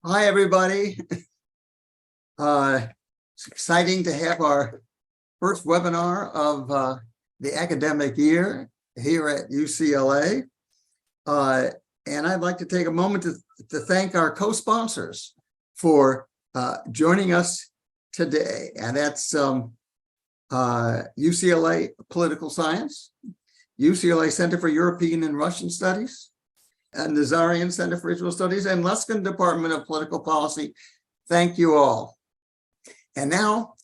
Hi, everybody. It's exciting to have our first webinar of the academic year here at UCLA. And I'd like to take a moment to thank our co-sponsors for joining us today. And that's UCLA Political Science, UCLA Center for European and Russian Studies, and the Nazarian Center for Regional Studies, and Luskin Department of Political Policy. Thank you all. And now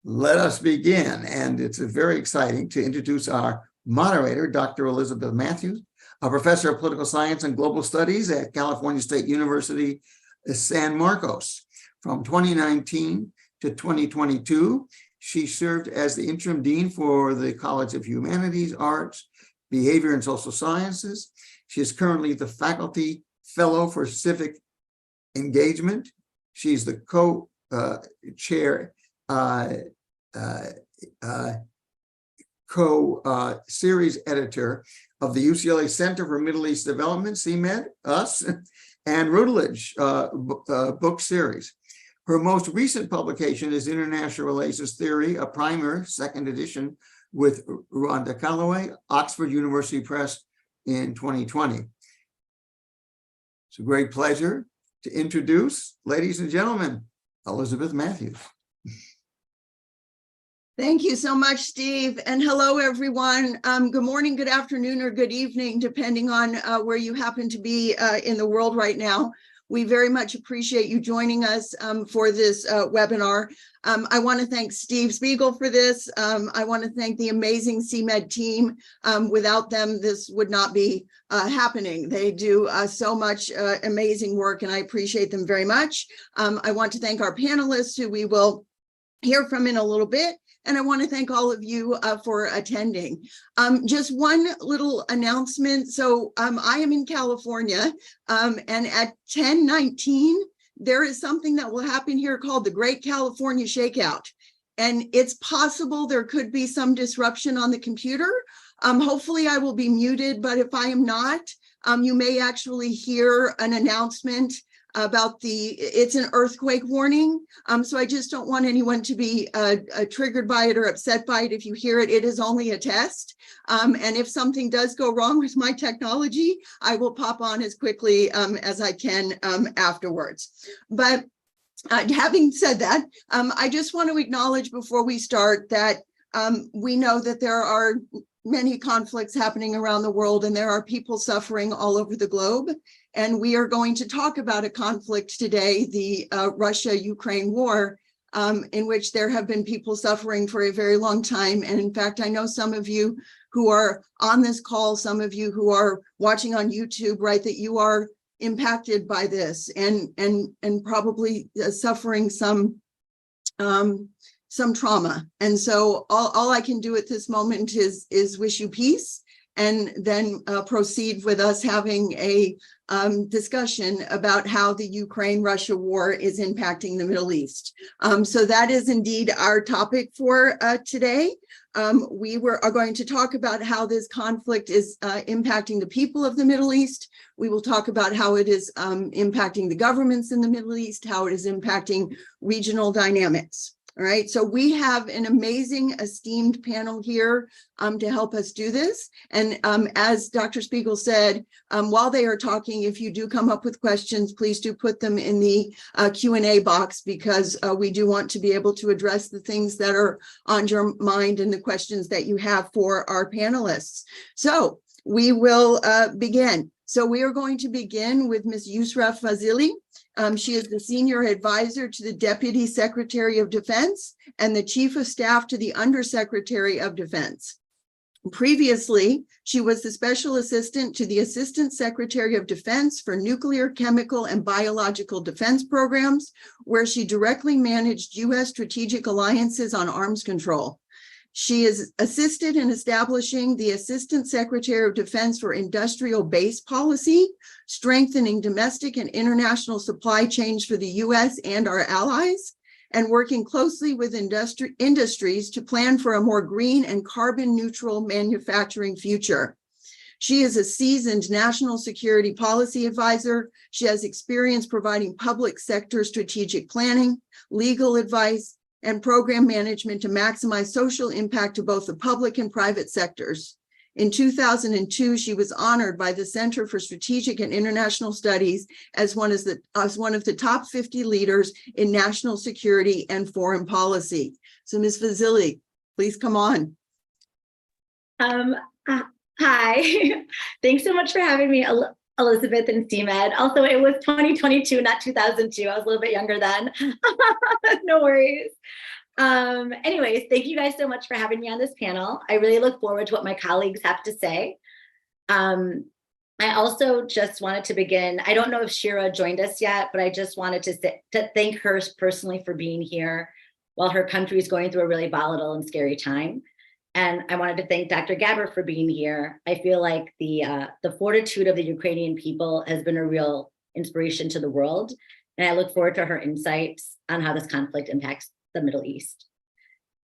let us begin. And it's very exciting to introduce our moderator, Dr. Elizabeth Matthews, a professor of political science and global studies at California State University, San Marcos. From 2019 to 2022, she served as the interim dean for the College of Humanities, Arts, Behavior, and Social Sciences. She is currently the faculty fellow for civic engagement. She's the co-chair, co-series editor of the UCLA Center for Middle East Development, CMED, us, and Routledge book series. Her most recent publication is International Relations Theory, a primer, second edition, with Rhonda Calloway, Oxford University Press, in 2020. It's a great pleasure to introduce, ladies and gentlemen, Elizabeth Matthews. Thank you so much, Steve. And hello, everyone. Good morning, good afternoon, or good evening, depending on where you happen to be in the world right now. We very much appreciate you joining us for this webinar. I want to thank Steve Spiegel for this. I want to thank the amazing CMED team. Without them, this would not be happening. They do so much amazing work, and I appreciate them very much. I want to thank our panelists, who we will hear from in a little bit. And I want to thank all of you for attending. Just one little announcement. So I am in California, and at 10:19, there is something that will happen here called the Great California Shakeout. And it's possible there could be some disruption on the computer. Hopefully I will be muted, but if I am not, you may actually hear an announcement about it's an earthquake warning. So I just don't want anyone to be triggered by it or upset by it. If you hear it, it is only a test. And if something does go wrong with my technology, I will pop on as quickly as I can afterwards. But having said that, I just want to acknowledge before we start that we know that there are many conflicts happening around the world, and there are people suffering all over the globe. And we are going to talk about a conflict today, the Russia-Ukraine war, in which there have been people suffering for a very long time. And in fact, I know some of you who are on this call, some of you who are watching on YouTube, right, that you are impacted by this and probably suffering some trauma. And so all I can do at this moment is wish you peace, and then proceed with us having a discussion about how the Ukraine-Russia war is impacting the Middle East. So that is indeed our topic for today. We are going to talk about how this conflict is impacting the people of the Middle East. We will talk about how it is impacting the governments in the Middle East, how it is impacting regional dynamics. All right, so we have an amazing, esteemed panel here to help us do this. And as Dr. Spiegel said, while they are talking, if you do come up with questions, please do put them in the Q&A box, because we do want to be able to address the things that are on your mind and the questions that you have for our panelists. So we will begin. So we are going to begin with Ms. Yusra Fazili. She is the senior advisor to the Deputy Secretary of Defense and the Chief of Staff to the Undersecretary of Defense. Previously, she was the Special Assistant to the Assistant Secretary of Defense for Nuclear, Chemical, and Biological Defense Programs, where she directly managed U.S. strategic alliances on arms control. She is assisted in establishing the Assistant Secretary of Defense for Industrial Base Policy, strengthening domestic and international supply chains for the U.S. and our allies, and working closely with industries to plan for a more green and carbon neutral manufacturing future. She is a seasoned national security policy advisor. She has experience providing public sector strategic planning, legal advice, and program management to maximize social impact to both the public and private sectors. In 2002, she was honored by the Center for Strategic and International Studies as one of the top 50 leaders in national security and foreign policy. So Ms. Vasili, please come on. Hi, thanks so much for having me, Elizabeth and CMED. Also, it was 2022, not 2002. I was a little bit younger then. No worries. Anyways, thank you guys so much for having me on this panel. I really look forward to what my colleagues have to say. I also just wanted to begin. I don't know if Shira joined us yet, but I just wanted to thank her personally for being here while her country is going through a really volatile and scary time. And I wanted to thank Dr. Gabbard for being here. I feel like the fortitude of the Ukrainian people has been a real inspiration to the world. And I look forward to her insights on how this conflict impacts the Middle East.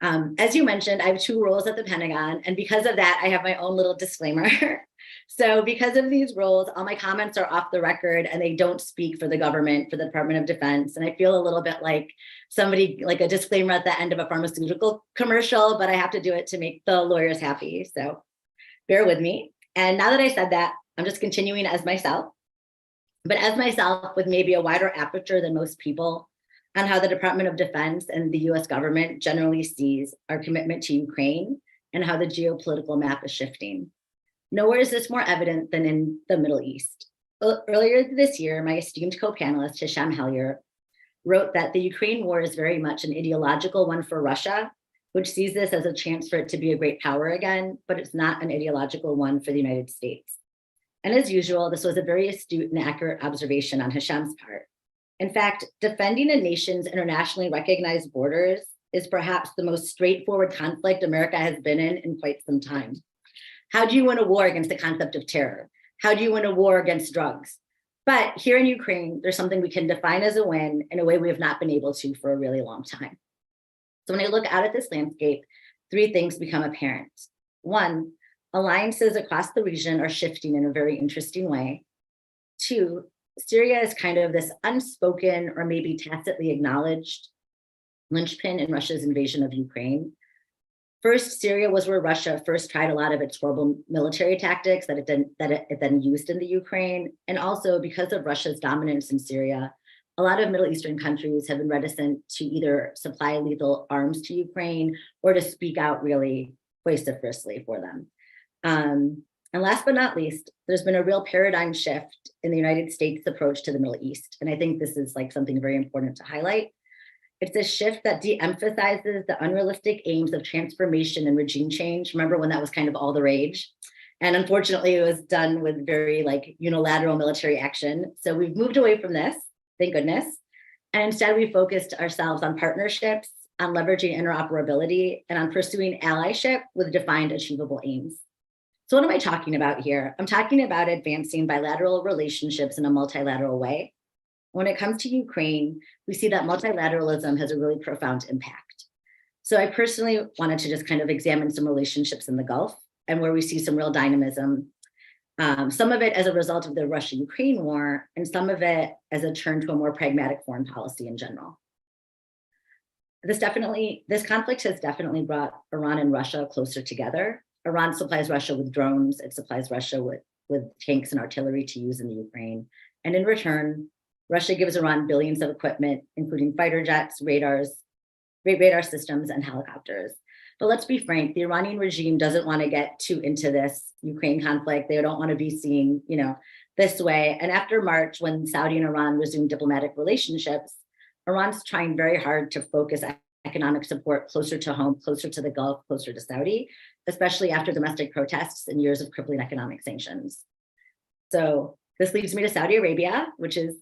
As you mentioned, I have 2 roles at the Pentagon, and because of that, I have my own little disclaimer. So because of these roles, all my comments are off the record and they don't speak for the government, for the Department of Defense. And I feel a little bit like somebody, like a disclaimer at the end of a pharmaceutical commercial, but I have to do it to make the lawyers happy. So bear with me. And now that I said that, I'm just continuing as myself, but as myself with maybe a wider aperture than most people on how the Department of Defense and the US government generally sees our commitment to Ukraine and how the geopolitical map is shifting. Nowhere is this more evident than in the Middle East. Earlier this year, my esteemed co-panelist, Hisham Hellier, wrote that the Ukraine war is very much an ideological one for Russia, which sees this as a chance for it to be a great power again, but it's not an ideological one for the United States. And as usual, this was a very astute and accurate observation on Hisham's part. In fact, defending a nation's internationally recognized borders is perhaps the most straightforward conflict America has been in quite some time. How do you win a war against the concept of terror? How do you win a war against drugs? But here in Ukraine, there's something we can define as a win in a way we have not been able to for a really long time. So when I look out at this landscape, 3 things become apparent. 1, alliances across the region are shifting in a very interesting way. 2, Syria is kind of this unspoken or maybe tacitly acknowledged linchpin in Russia's invasion of Ukraine. First, Syria was where Russia first tried a lot of its horrible military tactics that it then used in the Ukraine. And also because of Russia's dominance in Syria, a lot of Middle Eastern countries have been reticent to either supply lethal arms to Ukraine or to speak out really vociferously for them. And last but not least, there's been a real paradigm shift in the United States' approach to the Middle East. And I think this is like something very important to highlight. It's a shift that de-emphasizes the unrealistic aims of transformation and regime change. Remember when that was kind of all the rage? And unfortunately, it was done with very like unilateral military action. So we've moved away from this, thank goodness. And instead we focused ourselves on partnerships, on leveraging interoperability, and on pursuing allyship with defined achievable aims. So what am I talking about here? I'm talking about advancing bilateral relationships in a multilateral way. When it comes to Ukraine, we see that multilateralism has a really profound impact. So I personally wanted to just kind of examine some relationships in the Gulf and where we see some real dynamism. Some of it as a result of the Russia-Ukraine war, and some of it as a turn to a more pragmatic foreign policy in general. This conflict has definitely brought Iran and Russia closer together. Iran supplies Russia with drones, it supplies Russia with tanks and artillery to use in the Ukraine. And in return, Russia gives Iran billions of equipment, including fighter jets, radar systems, and helicopters. But let's be frank, the Iranian regime doesn't want to get too into this Ukraine conflict. They don't want to be seen, this way. And after March, when Saudi and Iran resumed diplomatic relationships, Iran's trying very hard to focus economic support closer to home, closer to the Gulf, closer to Saudi, especially after domestic protests and years of crippling economic sanctions. So this leads me to Saudi Arabia, which is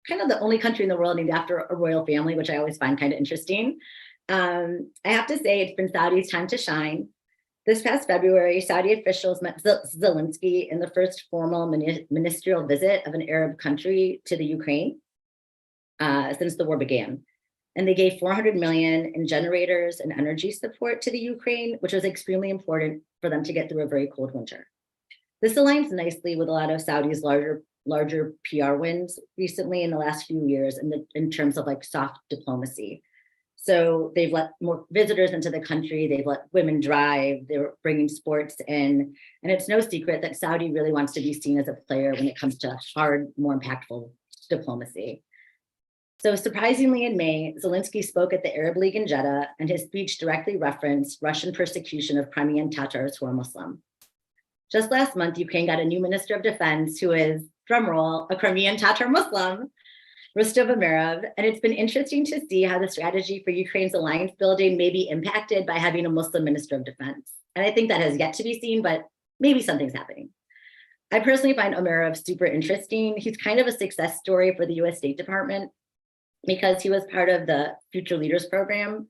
kind of the only country in the world named after a royal family, which I always find kind of interesting. I have to say it's been Saudi's time to shine. This past February, Saudi officials met Zelensky in the first formal ministerial visit of an Arab country to the Ukraine since the war began. And they gave $400 million in generators and energy support to the Ukraine, which was extremely important for them to get through a very cold winter. This aligns nicely with a lot of Saudi's larger PR wins recently in the last few years in terms of like soft diplomacy. So they've let more visitors into the country, they've let women drive, they're bringing sports in, and it's no secret that Saudi really wants to be seen as a player when it comes to hard, more impactful diplomacy. So surprisingly in May, Zelensky spoke at the Arab League in Jeddah, and his speech directly referenced Russian persecution of Crimean Tatars who are Muslim. Just last month, Ukraine got a new Minister of Defense who is, drumroll, a Crimean Tatar Muslim, Rostov Amerov, and it's been interesting to see how the strategy for Ukraine's alliance building may be impacted by having a Muslim Minister of Defense. And I think that has yet to be seen, but maybe something's happening. I personally find Amerov super interesting. He's kind of a success story for the US State Department because he was part of the Future Leaders Program.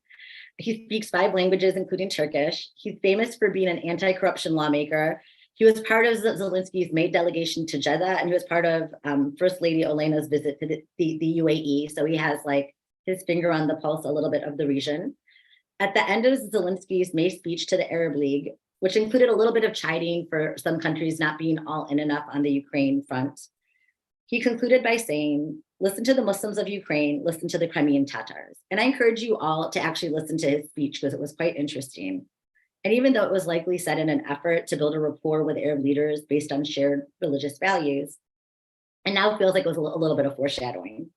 He speaks 5 languages, including Turkish. He's famous for being an anti-corruption lawmaker. He was part of Zelensky's MAID delegation to Jeddah, and he was part of First Lady Olena's visit to the UAE. So he has like his finger on the pulse a little bit of the region. At the end of Zelensky's May speech to the Arab League, which included a little bit of chiding for some countries not being all in enough on the Ukraine front, he concluded by saying, listen to the Muslims of Ukraine, listen to the Crimean Tatars. And I encourage you all to actually listen to his speech because it was quite interesting. And even though it was likely said in an effort to build a rapport with Arab leaders based on shared religious values, and now feels like it was a little bit of foreshadowing.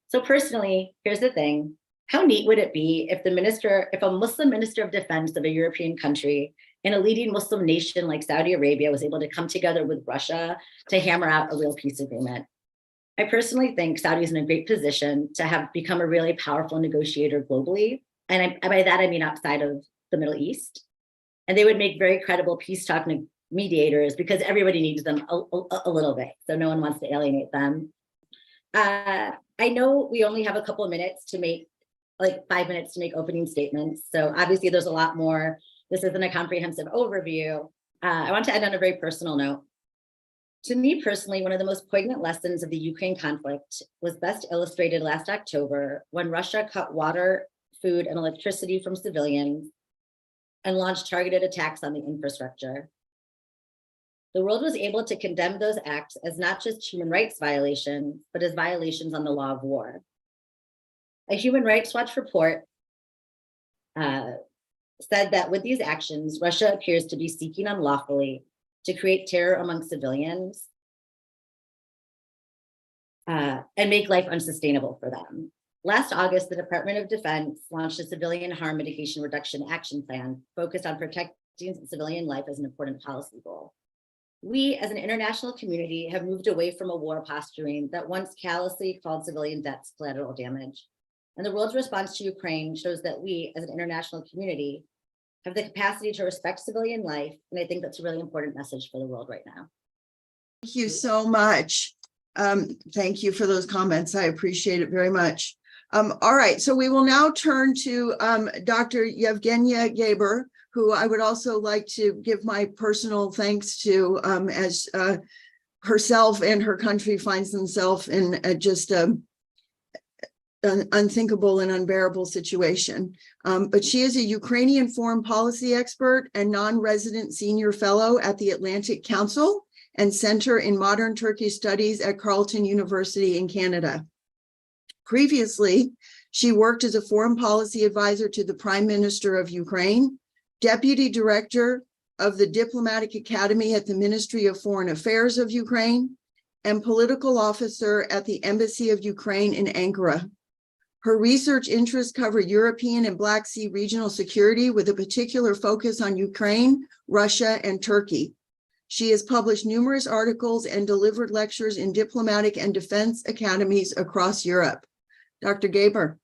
So personally, here's the thing. How neat would it be if a Muslim Minister of Defense of a European country in a leading Muslim nation like Saudi Arabia was able to come together with Russia to hammer out a real peace agreement? I personally think Saudi is in a great position to have become a really powerful negotiator globally. And by that, I mean outside of the Middle East. And they would make very credible peace talk mediators because everybody needs them a little bit. So no one wants to alienate them. I know we only have a couple of minutes to make, like 5 minutes to make opening statements. So obviously there's a lot more. This isn't a comprehensive overview. I want to end on a very personal note. To me personally, one of the most poignant lessons of the Ukraine conflict was best illustrated last October when Russia cut water, food, and electricity from civilians and launched targeted attacks on the infrastructure. The world was able to condemn those acts as not just human rights violations, but as violations on the law of war. A Human Rights Watch report said that with these actions, Russia appears to be seeking unlawfully to create terror among civilians and make life unsustainable for them. Last August, the Department of Defense launched a civilian harm mitigation reduction action plan focused on protecting civilian life as an important policy goal. We, as an international community, have moved away from a war posturing that once callously called civilian deaths collateral damage. And the world's response to Ukraine shows that we, as an international community, have the capacity to respect civilian life. And I think that's a really important message for the world right now. Thank you so much. Thank you for those comments. I appreciate it very much. All right, so we will now turn to Dr. Yevgenia Gaber, who I would also like to give my personal thanks to as herself and her country finds themselves in just an unthinkable and unbearable situation. But she is a Ukrainian foreign policy expert and non-resident senior fellow at the Atlantic Council and Center in Modern Turkish Studies at Carleton University in Canada. Previously, she worked as a foreign policy advisor to the Prime Minister of Ukraine, Deputy Director of the Diplomatic Academy at the Ministry of Foreign Affairs of Ukraine, and political officer at the Embassy of Ukraine in Ankara. Her research interests cover European and Black Sea regional security with a particular focus on Ukraine, Russia, and Turkey. She has published numerous articles and delivered lectures in diplomatic and defense academies across Europe. Dr. Gaber.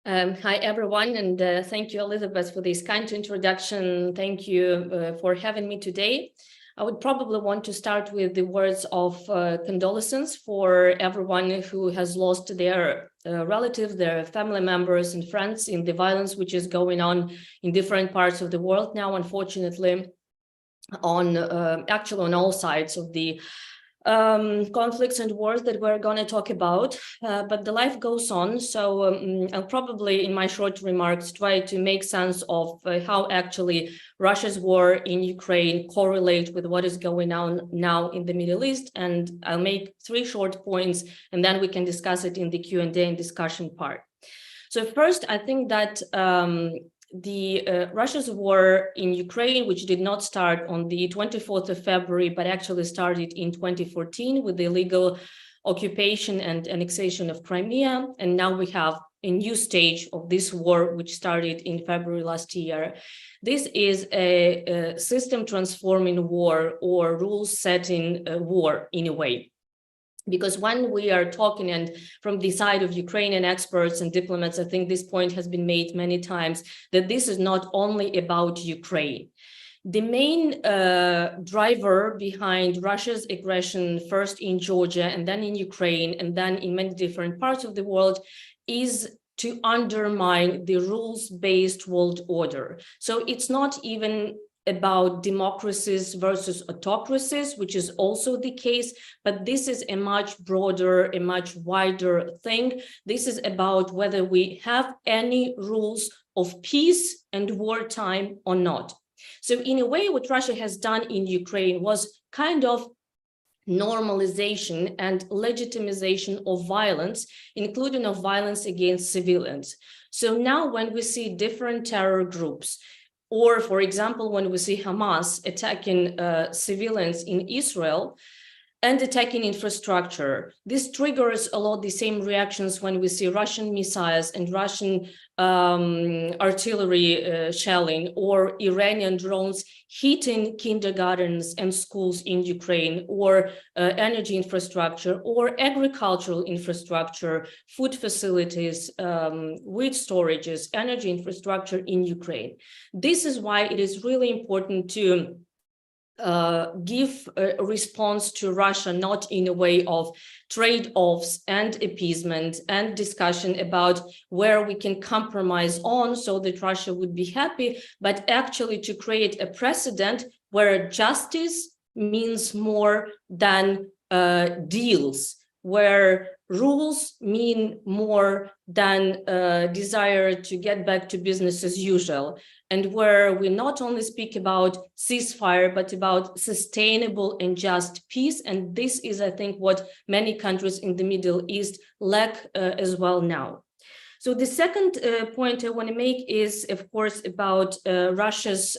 Hi, everyone, and thank you, Elizabeth, for this kind introduction. Thank you for having me today. I would probably want to start with the words of condolences for everyone who has lost their relatives, their family members and friends in the violence which is going on in different parts of the world now, unfortunately, on actually on all sides of the conflicts and wars that we're going to talk about, but the life goes on. So I'll probably, in my short remarks, try to make sense of how actually Russia's war in Ukraine correlate with what is going on now in the Middle East. And I'll make 3 short points, and then we can discuss it in the Q&A and discussion part. So first, I think that Russia's war in Ukraine, which did not start on the 24th of February, but actually started in 2014 with the illegal occupation and annexation of Crimea. And now we have a new stage of this war, which started in February last year. This is a system transforming war or rules setting war in a way. Because when we are talking, and from the side of Ukrainian experts and diplomats, I think this point has been made many times, that this is not only about Ukraine. The main driver behind Russia's aggression, first in Georgia and then in Ukraine and then in many different parts of the world, is to undermine the rules-based world order. So it's not even about democracies versus autocracies, which is also the case, but this is a much broader, a much wider thing. This is about whether we have any rules of peace and wartime or not. So in a way, what Russia has done in Ukraine was kind of normalization and legitimization of violence, including of violence against civilians. So now when we see different terror groups, or, for example, when we see Hamas attacking civilians in Israel and attacking infrastructure, this triggers a lot the same reactions when we see Russian missiles and Russian artillery shelling, or Iranian drones hitting kindergartens and schools in Ukraine, or energy infrastructure, or agricultural infrastructure, food facilities, wheat storages, energy infrastructure in Ukraine. This is why it is really important to give a response to Russia, not in a way of trade-offs and appeasement and discussion about where we can compromise on so that Russia would be happy, but actually to create a precedent where justice means more than deals, where rules mean more than desire to get back to business as usual, and where we not only speak about ceasefire, but about sustainable and just peace. And this is, I think, what many countries in the Middle East lack as well now. So the second point I want to make is, of course, about Russia's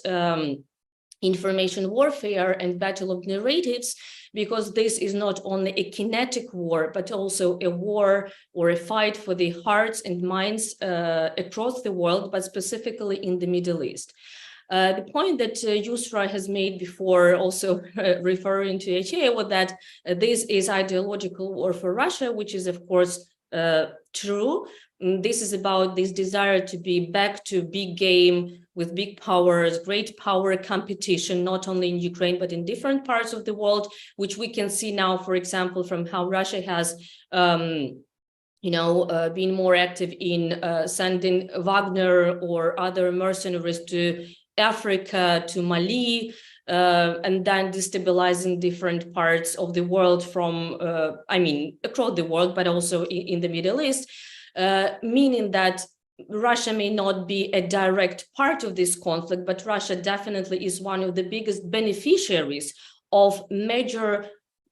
information warfare and battle of narratives, because this is not only a kinetic war, but also a war or a fight for the hearts and minds across the world, but specifically in the Middle East. The point that Yusra has made before, also referring to HA, was that this is ideological war for Russia, which is, of course, true. This is about this desire to be back to big game with big powers, great power competition, not only in Ukraine, but in different parts of the world, which we can see now, for example, from how Russia has been more active in sending Wagner or other mercenaries to Africa, to Mali, and then destabilizing different parts of the world from, across the world, but also in the Middle East. Meaning that Russia may not be a direct part of this conflict, but Russia definitely is one of the biggest beneficiaries of major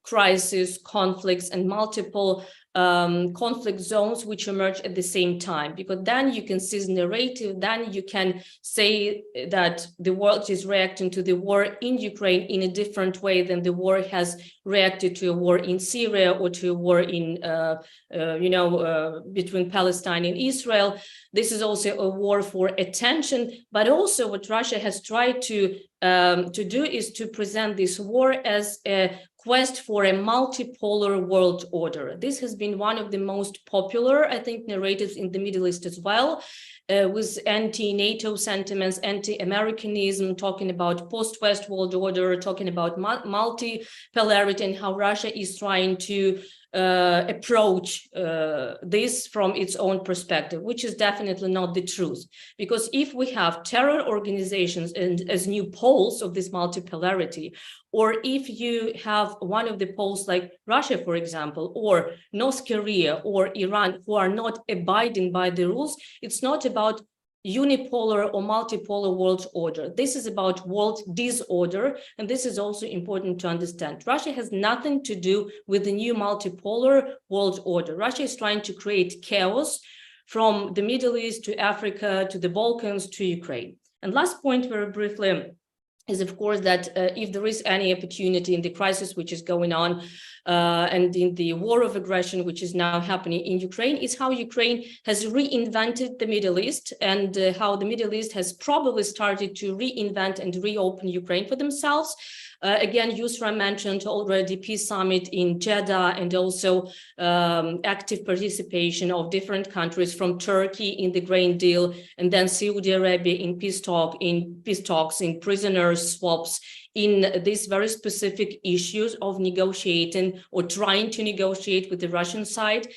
crises, conflicts, and multiple conflict zones which emerge at the same time, because then you can seize narrative, then you can say that the world is reacting to the war in Ukraine in a different way than the war has reacted to a war in Syria or to a war in, between Palestine and Israel. This is also a war for attention, but also what Russia has tried to do is to present this war as a quest for a multipolar world order. This has been one of the most popular, I think, narratives in the Middle East as well, with anti-NATO sentiments, anti-Americanism, talking about post-West world order, talking about multipolarity and how Russia is trying to approach this from its own perspective, which is definitely not the truth. Because if we have terror organizations and as new poles of this multipolarity, or if you have one of the poles like Russia, for example, or North Korea or Iran, who are not abiding by the rules, it's not about unipolar or multipolar world order. This is about world disorder, and this is also important to understand. Russia has nothing to do with the new multipolar world order. Russia is trying to create chaos from the Middle East to Africa to the Balkans to Ukraine. And last point, very briefly, is of course that if there is any opportunity in the crisis which is going on and in the war of aggression which is now happening in Ukraine, is how Ukraine has reinvented the Middle East, and how the Middle East has probably started to reinvent and reopen Ukraine for themselves. Again, Yusra mentioned already peace summit in Jeddah, and also active participation of different countries, from Turkey in the grain deal, and then Saudi Arabia in peace talks, in prisoner swaps, in these very specific issues of negotiating or trying to negotiate with the Russian side.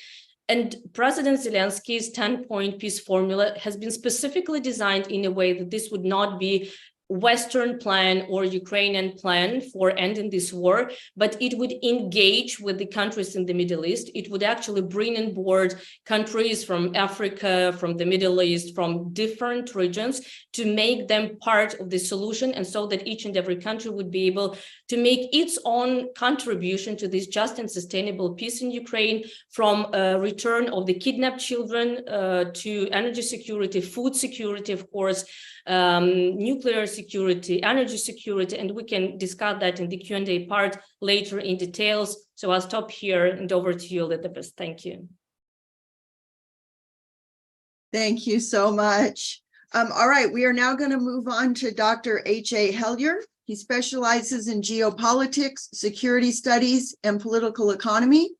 And President Zelensky's 10-point peace formula has been specifically designed in a way that this would not be Western plan or Ukrainian plan for ending this war, but it would engage with the countries in the Middle East. It would actually bring on board countries from Africa, from the Middle East, from different regions, to make them part of the solution, and so that each and every country would be able to make its own contribution to this just and sustainable peace in Ukraine, from return of the kidnapped children to energy security, food security, of course, nuclear security, energy security, and we can discuss that in the Q&A part later in details. So I'll stop here and over to you, Elizabeth. Thank you. Thank you so much. All right, we are now going to move on to Dr. H.A. Hellyer. He specializes in geopolitics, security studies, and political economy,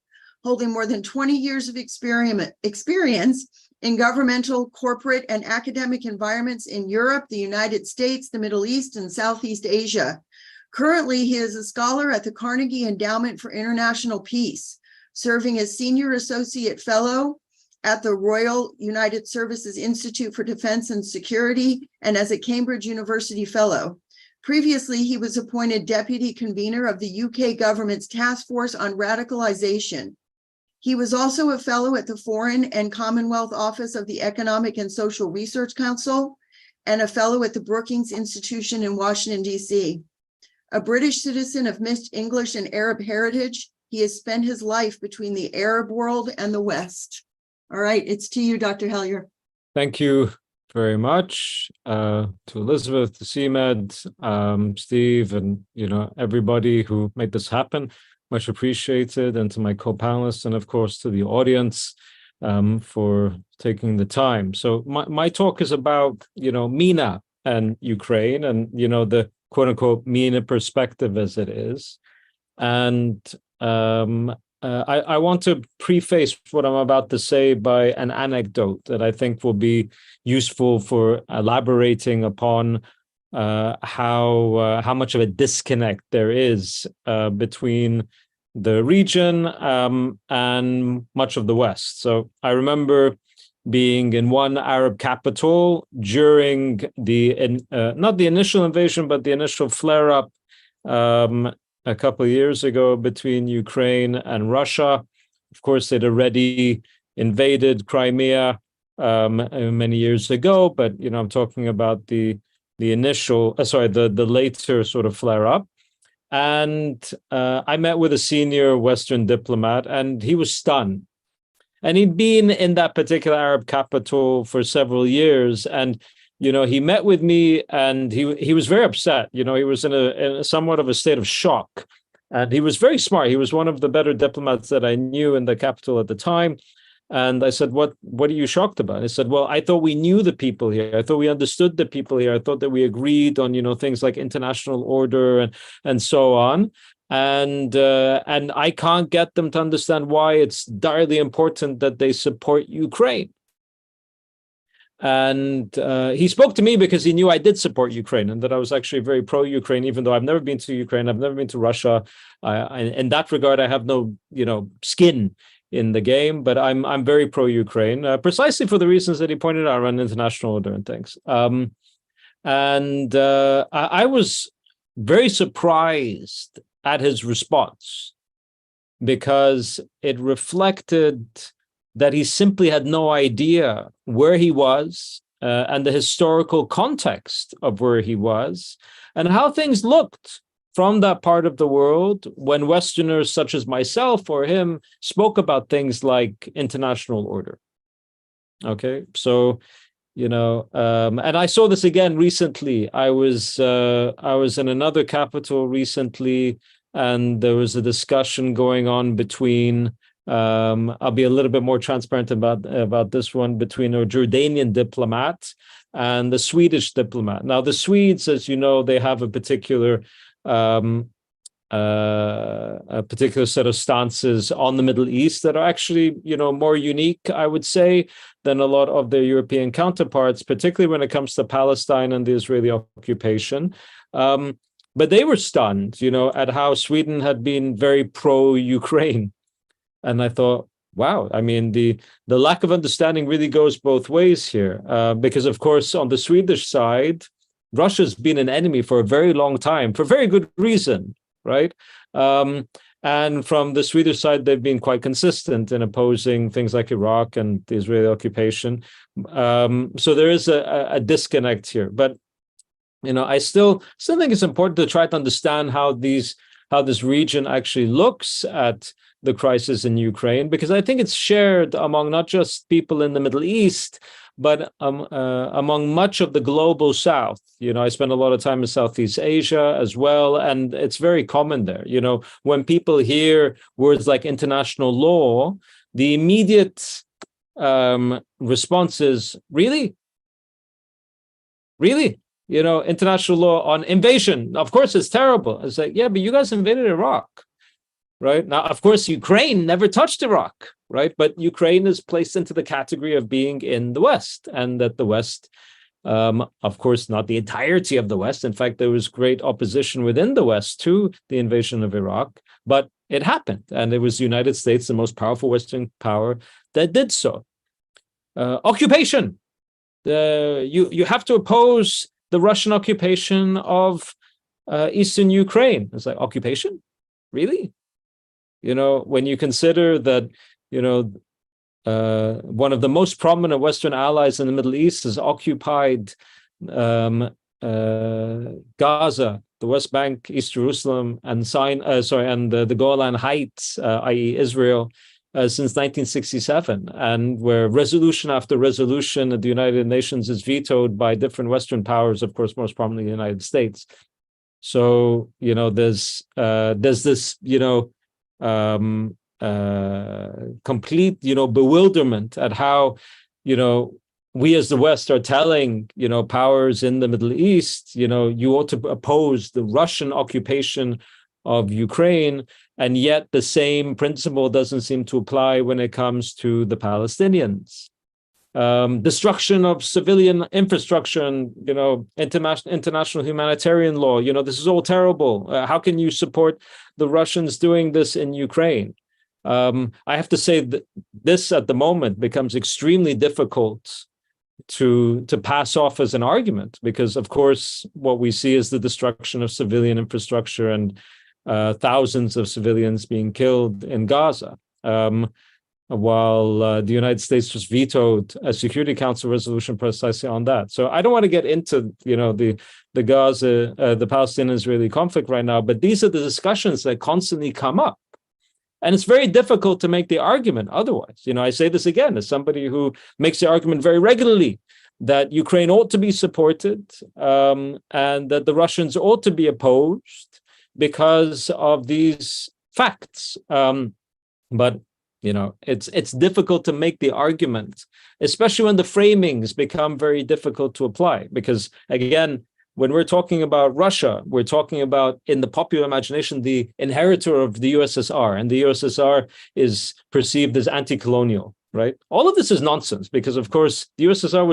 holding more than 20 years of experience in governmental, corporate, and academic environments in Europe, the United States, the Middle East, and Southeast Asia. Currently, he is a scholar at the Carnegie Endowment for International Peace, serving as Senior Associate Fellow at the Royal United Services Institute for Defense and Security, and as a Cambridge University Fellow. Previously, he was appointed Deputy Convener of the UK government's Task Force on Radicalization. He was also a fellow at the Foreign and Commonwealth Office of the Economic and Social Research Council, and a fellow at the Brookings Institution in Washington, D.C. A British citizen of mixed English and Arab heritage, he has spent his life between the Arab world and the West. All right, it's to you, Dr. Hellyer. Thank you very much to Elizabeth, to CMED, Steve, and everybody who made this happen. Much appreciated, and to my co-panelists, and of course to the audience for taking the time. So my talk is about MENA and Ukraine, and the quote unquote MENA perspective as it is. And I want to preface what I'm about to say by an anecdote that I think will be useful for elaborating upon how much of a disconnect there is between the region and much of the West. So I remember being in one Arab capital during the not the initial invasion, but the initial flare-up a couple of years ago between Ukraine and Russia. Of course, they'd already invaded Crimea many years ago, but I'm talking about the later sort of flare-up. And I met with a senior Western diplomat, and he was stunned. And he'd been in that particular Arab capital for several years, and he met with me, and he was very upset. He was in a somewhat of a state of shock, and he was very smart. He was one of the better diplomats that I knew in the capital at the time. And I said, what are you shocked about? He said, well, I thought we knew the people here. I thought we understood the people here. I thought that we agreed on, things like international order and so on. And I can't get them to understand why it's direly important that they support Ukraine. And he spoke to me because he knew I did support Ukraine and that I was actually very pro-Ukraine, even though I've never been to Ukraine, I've never been to Russia. In that regard, I have no, skin in the game, but I'm very pro-Ukraine, precisely for the reasons that he pointed out around international order and things. I was very surprised at his response because it reflected that he simply had no idea where he was and the historical context of where he was and how things looked from that part of the world when Westerners such as myself or him spoke about things like international order. Okay, so, and I saw this again recently. I was in another capital recently, and there was a discussion going on between I'll be a little bit more transparent about this one, between a Jordanian diplomat and the Swedish diplomat. Now, the Swedes, as you know, they have a particular set of stances on the Middle East that are actually, more unique, I would say, than a lot of their European counterparts, particularly when it comes to Palestine and the Israeli occupation. But they were stunned, at how Sweden had been very pro-Ukraine. And I thought, wow, I mean, the lack of understanding really goes both ways here, because, of course, on the Swedish side, Russia's been an enemy for a very long time, for very good reason, right? And from the Swedish side, they've been quite consistent in opposing things like Iraq and the Israeli occupation. So there is a disconnect here. But, I still think it's important to try to understand how this region actually looks at the crisis in Ukraine, because I think it's shared among not just people in the Middle East, but among much of the global South. I spend a lot of time in Southeast Asia as well, and it's very common there. When people hear words like international law, the immediate response is, really? Really? International law on invasion, of course, it's terrible. It's like, yeah, but you guys invaded Iraq. Right now, of course, Ukraine never touched Iraq, right? But Ukraine is placed into the category of being in the West, and that the West, of course, not the entirety of the West. In fact, there was great opposition within the West to the invasion of Iraq, but it happened, and it was the United States, the most powerful Western power, that did so. Occupation. You have to oppose the Russian occupation of eastern Ukraine. It's like, occupation? Really? When you consider that, one of the most prominent Western allies in the Middle East has occupied Gaza, the West Bank, East Jerusalem, and the Golan Heights, i.e. Israel, since 1967, and where resolution after resolution at the United Nations is vetoed by different Western powers, of course, most prominently the United States. So, there's this, complete, bewilderment at how, we as the West are telling, powers in the Middle East, you ought to oppose the Russian occupation of Ukraine, and yet the same principle doesn't seem to apply when it comes to the Palestinians. Destruction of civilian infrastructure and, international humanitarian law. This is all terrible. How can you support the Russians doing this in Ukraine? I have to say that this at the moment becomes extremely difficult to pass off as an argument, because, of course, what we see is the destruction of civilian infrastructure and thousands of civilians being killed in Gaza. While the United States just vetoed a Security Council resolution precisely on that. So I don't want to get into, the Gaza, the Palestinian-Israeli conflict right now, but these are the discussions that constantly come up. And it's very difficult to make the argument otherwise. I say this again as somebody who makes the argument very regularly that Ukraine ought to be supported, and that the Russians ought to be opposed because of these facts. But it's difficult to make the argument, especially when the framings become very difficult to apply. Because, again, when we're talking about Russia, we're talking about, in the popular imagination, the inheritor of the USSR. And the USSR is perceived as anti-colonial. right? All of this is nonsense because, of course, the USSR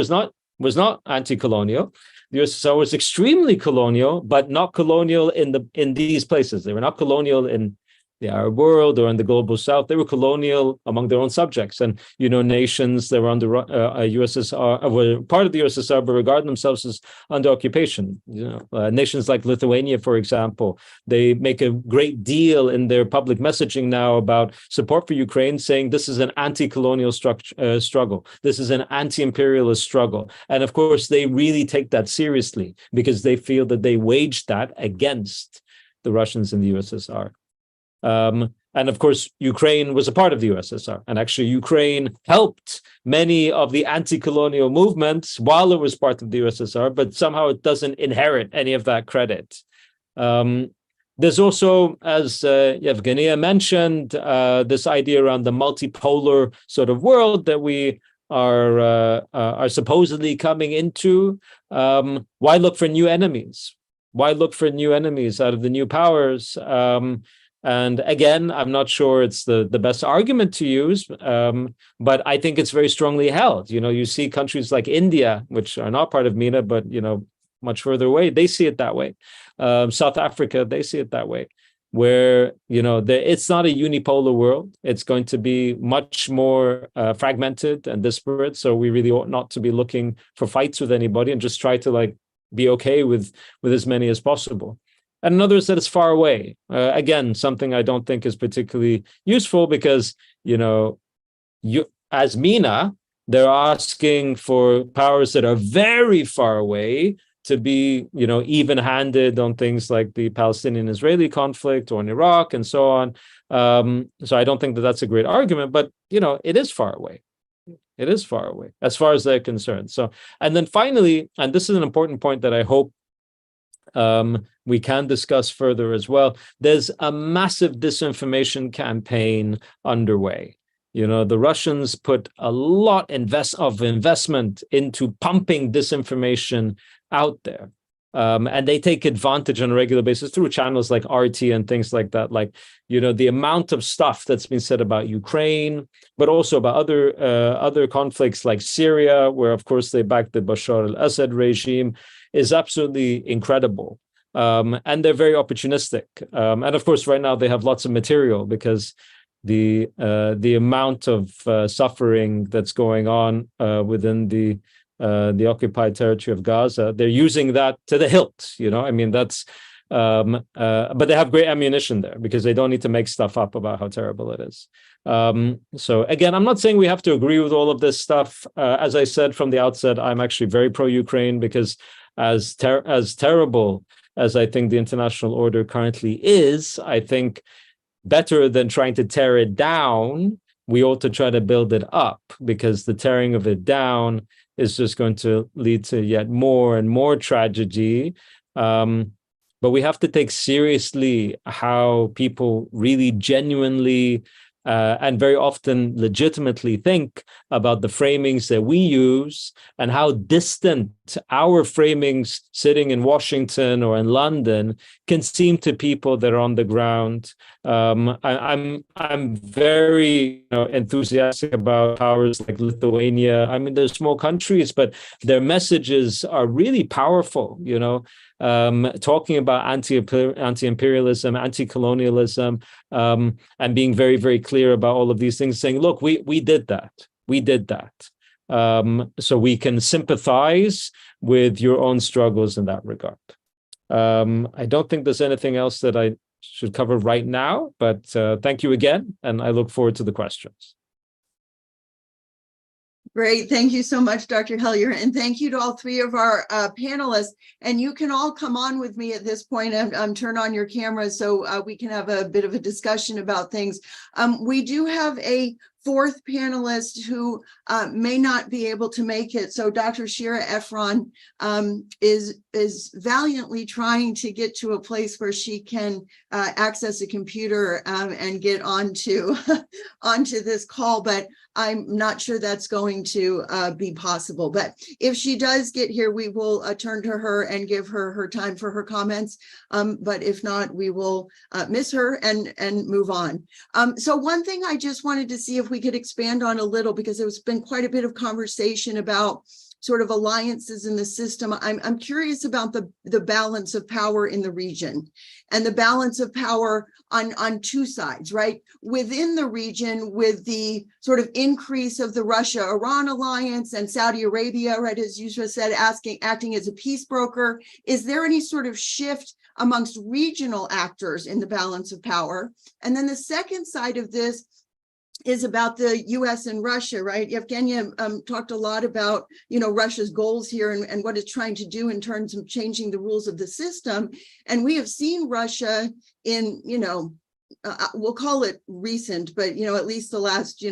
was not anti-colonial. The USSR was extremely colonial, but not colonial in these places. They were not colonial in the Arab world or in the global South. They were colonial among their own subjects. And, nations that were under USSR, were part of the USSR, but regard themselves as under occupation. Nations like Lithuania, for example, they make a great deal in their public messaging now about support for Ukraine, saying this is an anti-colonial struggle. This is an anti-imperialist struggle. And of course, they really take that seriously because they feel that they waged that against the Russians in the USSR. And of course, Ukraine was a part of the USSR. And actually, Ukraine helped many of the anti-colonial movements while it was part of the USSR, but somehow it doesn't inherit any of that credit. There's also, as Yevgenia mentioned, this idea around the multipolar sort of world that we are supposedly coming into. Why look for new enemies? Why look for new enemies out of the new powers? And again, I'm not sure it's the best argument to use, but I think it's very strongly held. You see countries like India, which are not part of MENA, but, much further away, they see it that way. South Africa, they see it that way, where, it's not a unipolar world. It's going to be much more fragmented and disparate. So we really ought not to be looking for fights with anybody and just try to be okay with as many as possible. And another said it's far away. Again, something I don't think is particularly useful because, as MENA, they're asking for powers that are very far away to be, even-handed on things like the Palestinian-Israeli conflict or in Iraq and so on. So I don't think that that's a great argument, but, it is far away. It is far away as far as they're concerned. So, and then finally, and this is an important point that I hope we can discuss further as well. There's a massive disinformation campaign underway. The Russians put a lot of investment into pumping disinformation out there. And they take advantage on a regular basis through channels like RT and things like that. The amount of stuff that's been said about Ukraine, but also about other conflicts like Syria, where, of course, they back the Bashar al-Assad regime, is absolutely incredible. And they're very opportunistic. And of course, right now they have lots of material because the amount of suffering that's going on within the occupied territory of Gaza, they're using that to the hilt. That's but they have great ammunition there because they don't need to make stuff up about how terrible it is. So again, I'm not saying we have to agree with all of this stuff. As I said from the outset, I'm actually very pro-Ukraine because as terrible as I think the international order currently is, I think better than trying to tear it down, we ought to try to build it up because the tearing of it down is just going to lead to yet more and more tragedy. But we have to take seriously how people really genuinely and very often legitimately think about the framings that we use and how distant our framings sitting in Washington or in London can seem to people that are on the ground. I'm very enthusiastic about powers like Lithuania. They're small countries, but their messages are really powerful, talking about anti-imperialism, anti-colonialism, and being very, very clear about all of these things, saying, look, we did that. We did that. So we can sympathize with your own struggles in that regard. I don't think there's anything else that I should cover right now, but thank you again, and I look forward to the questions. Great. Thank you so much, Dr. Hellier. And thank you to all three of our panelists. And you can all come on with me at this point and turn on your cameras so we can have a bit of a discussion about things. We do have a fourth panelist who may not be able to make it. So Dr. Shira Efron is valiantly trying to get to a place where she can access a computer and get onto this call, but I'm not sure that's going to be possible. But if she does get here, we will turn to her and give her time for her comments. But if not, we will miss her and move on. So one thing I just wanted to see if we could expand on a little, because there's been quite a bit of conversation about sort of alliances in the system. I'm curious about the balance of power in the region, and the balance of power on two sides, right? Within the region, with the sort of increase of the Russia-Iran alliance and Saudi Arabia, right, as you just said, acting as a peace broker, is there any sort of shift amongst regional actors in the balance of power? And then the second side of this is about the US and Russia, right? Evgenia talked a lot about, Russia's goals here and what it's trying to do in terms of changing the rules of the system. And we have seen Russia in, we'll call it recent, but, at least the last,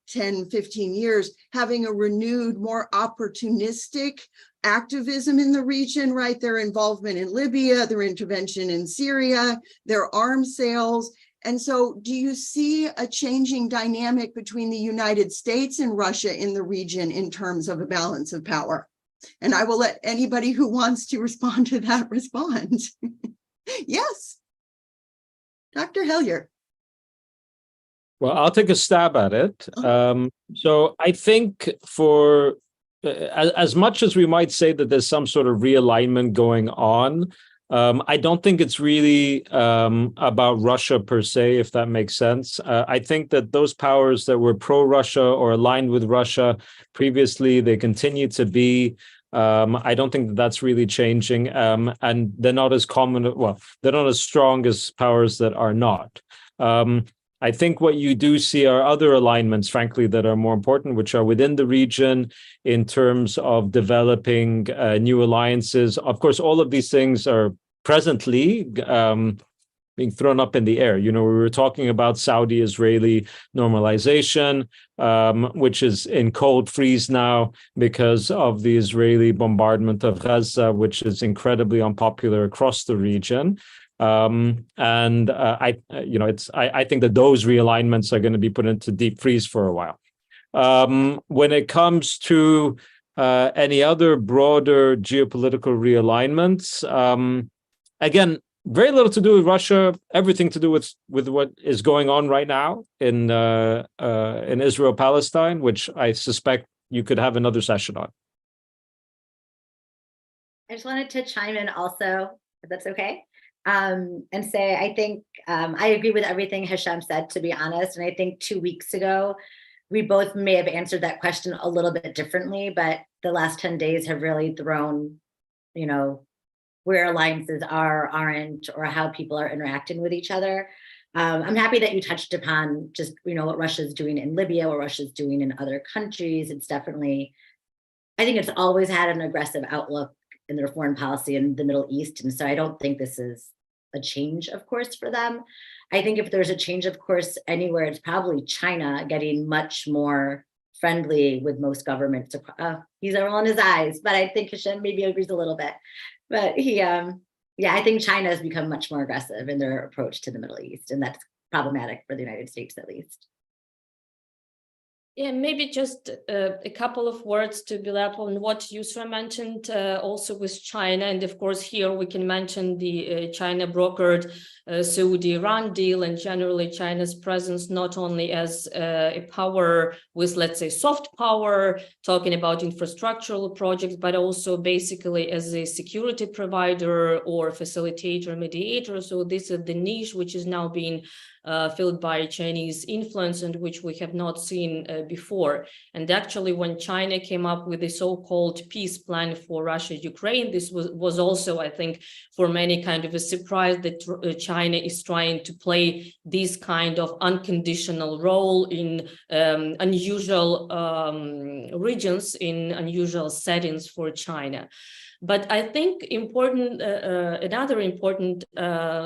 10, 15 years, having a renewed, more opportunistic activism in the region, right? Their involvement in Libya, their intervention in Syria, their arms sales. And so do you see a changing dynamic between the United States and Russia in the region in terms of a balance of power? And I will let anybody who wants to respond to that respond. Yes. Dr. Hellyer. Well, I'll take a stab at it. So I think for as much as we might say that there's some sort of realignment going on, I don't think it's really about Russia per se, if that makes sense. I think that those powers that were pro-Russia or aligned with Russia previously, they continue to be. I don't think that that's really changing, and they're not as common. Well, they're not as strong as powers that are not. I think what you do see are other alignments, frankly, that are more important, which are within the region in terms of developing new alliances. Of course, all of these things are presently being thrown up in the air. We were talking about Saudi-Israeli normalization, which is in cold freeze now because of the Israeli bombardment of Gaza, which is incredibly unpopular across the region. I think that those realignments are going to be put into deep freeze for a while. When it comes to any other broader geopolitical realignments, again, very little to do with Russia, everything to do with what is going on right now in Israel-Palestine, which I suspect you could have another session on. I just wanted to chime in also, if that's okay. And say, I think I agree with everything Hisham said, to be honest. And I think 2 weeks ago, we both may have answered that question a little bit differently, but the last 10 days have really thrown, where alliances aren't, or how people are interacting with each other. I'm happy that you touched upon just, what Russia's doing in Libya, what Russia's doing in other countries. It's definitely, I think it's always had an aggressive outlook in their foreign policy in the Middle East. And so I don't think this is a change of course for them. I think if there's a change of course anywhere, it's probably China getting much more friendly with most governments. He's rolling his eyes, but I think Hisham maybe agrees a little bit. But I think China has become much more aggressive in their approach to the Middle East, and that's problematic for the United States at least. Yeah, maybe just a couple of words to build up on what Yusra mentioned, also with China. And of course, here we can mention the China brokered Saudi-Iran deal, and generally China's presence not only as a power with, let's say, soft power, talking about infrastructural projects, but also basically as a security provider or facilitator, mediator. So this is the niche which is now being filled by Chinese influence, and which we have not seen before. And actually, when China came up with the so-called peace plan for Russia-Ukraine, this was also, I think, for many kind of a surprise that China is trying to play this kind of unconditional role in unusual regions, in unusual settings for China. But I think another important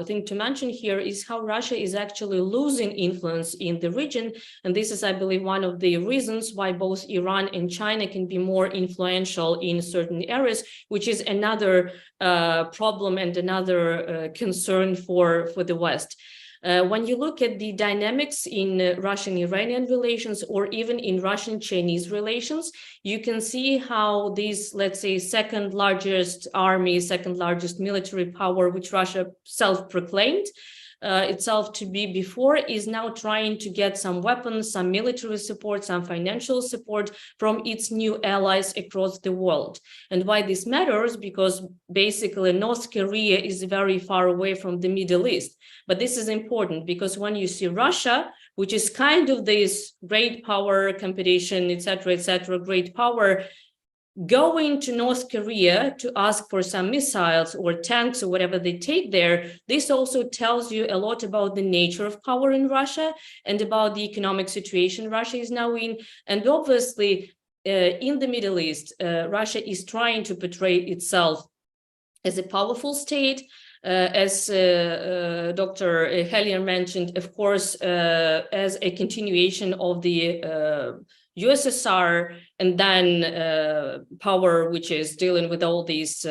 thing to mention here is how Russia is actually losing influence in the region. And this is, I believe, one of the reasons why both Iran and China can be more influential in certain areas, which is another problem and another concern for the West. When you look at the dynamics in Russian-Iranian relations, or even in Russian-Chinese relations, you can see how these, let's say, second largest army, second largest military power, which Russia self-proclaimed, itself to be before is now trying to get some weapons, some military support, some financial support from its new allies across the world. And why this matters? Because basically North Korea is very far away from the Middle East. But this is important because when you see Russia, which is kind of this great power competition, et cetera, great power, going to North Korea to ask for some missiles or tanks or whatever they take there, this also tells you a lot about the nature of power in Russia and about the economic situation Russia is now in. And obviously, in the Middle East, Russia is trying to portray itself as a powerful state. As Dr. Hellier mentioned, of course, as a continuation of the USSR, and then power which is dealing with all these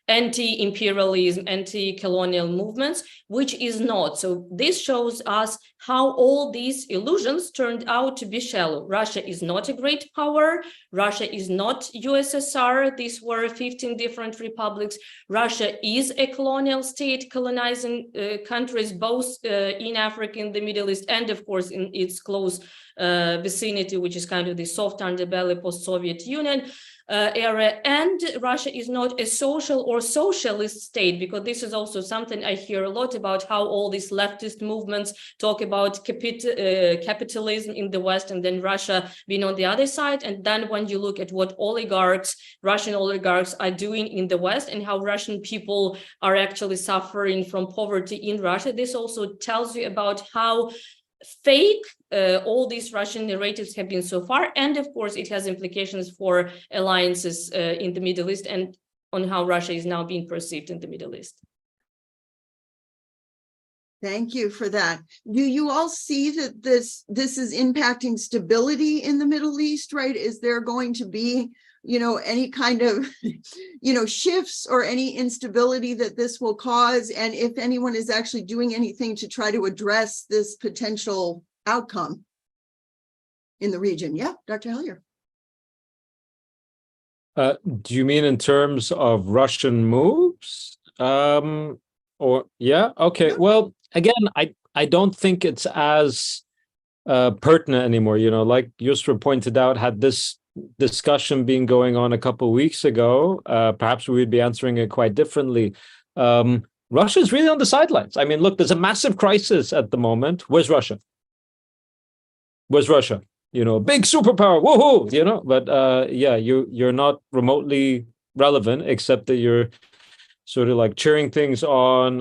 anti-imperialism, anti-colonial movements, which is not. So this shows us how all these illusions turned out to be shallow. Russia is not a great power. Russia is not USSR. These were 15 different republics. Russia is a colonial state, colonizing countries both in Africa, in the Middle East, and of course in its close vicinity, which is kind of the soft underbelly post-Soviet Union era. And Russia is not a social or socialist state, because this is also something I hear a lot about, how all these leftist movements talk about capitalism in the West and then Russia being on the other side. And then when you look at what oligarchs, Russian oligarchs are doing in the West and how Russian people are actually suffering from poverty in Russia, this also tells you about how fake all these Russian narratives have been so far. And of course, it has implications for alliances in the Middle East and on how Russia is now being perceived in the Middle East. Thank you for that. Do you all see that this is impacting stability in the Middle East, right? Is there going to be, any kind of, shifts or any instability that this will cause? And if anyone is actually doing anything to try to address this potential outcome in the region? Yeah, Dr. Hellier. Do you mean in terms of Russian moves? Yeah, okay. Yeah. Well, again, I don't think it's as pertinent anymore. Like Yusra pointed out, had this discussion been going on a couple of weeks ago, perhaps we would be answering it quite differently. Russia is really on the sidelines. I mean, look, there's a massive crisis at the moment. Where's Russia? Where's Russia? Big superpower, woohoo, but yeah, you're not remotely relevant, except that you're sort of like cheering things on.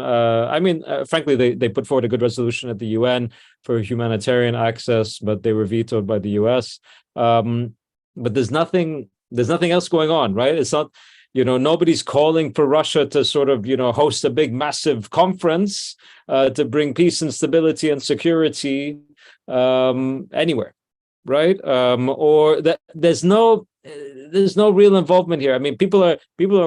Frankly, they put forward a good resolution at the UN for humanitarian access, but they were vetoed by the US. But there's nothing else going on, right? It's not, nobody's calling for Russia to sort of, host a big, massive conference to bring peace and stability and security anywhere, right? Or that there's no real involvement here. I mean, people are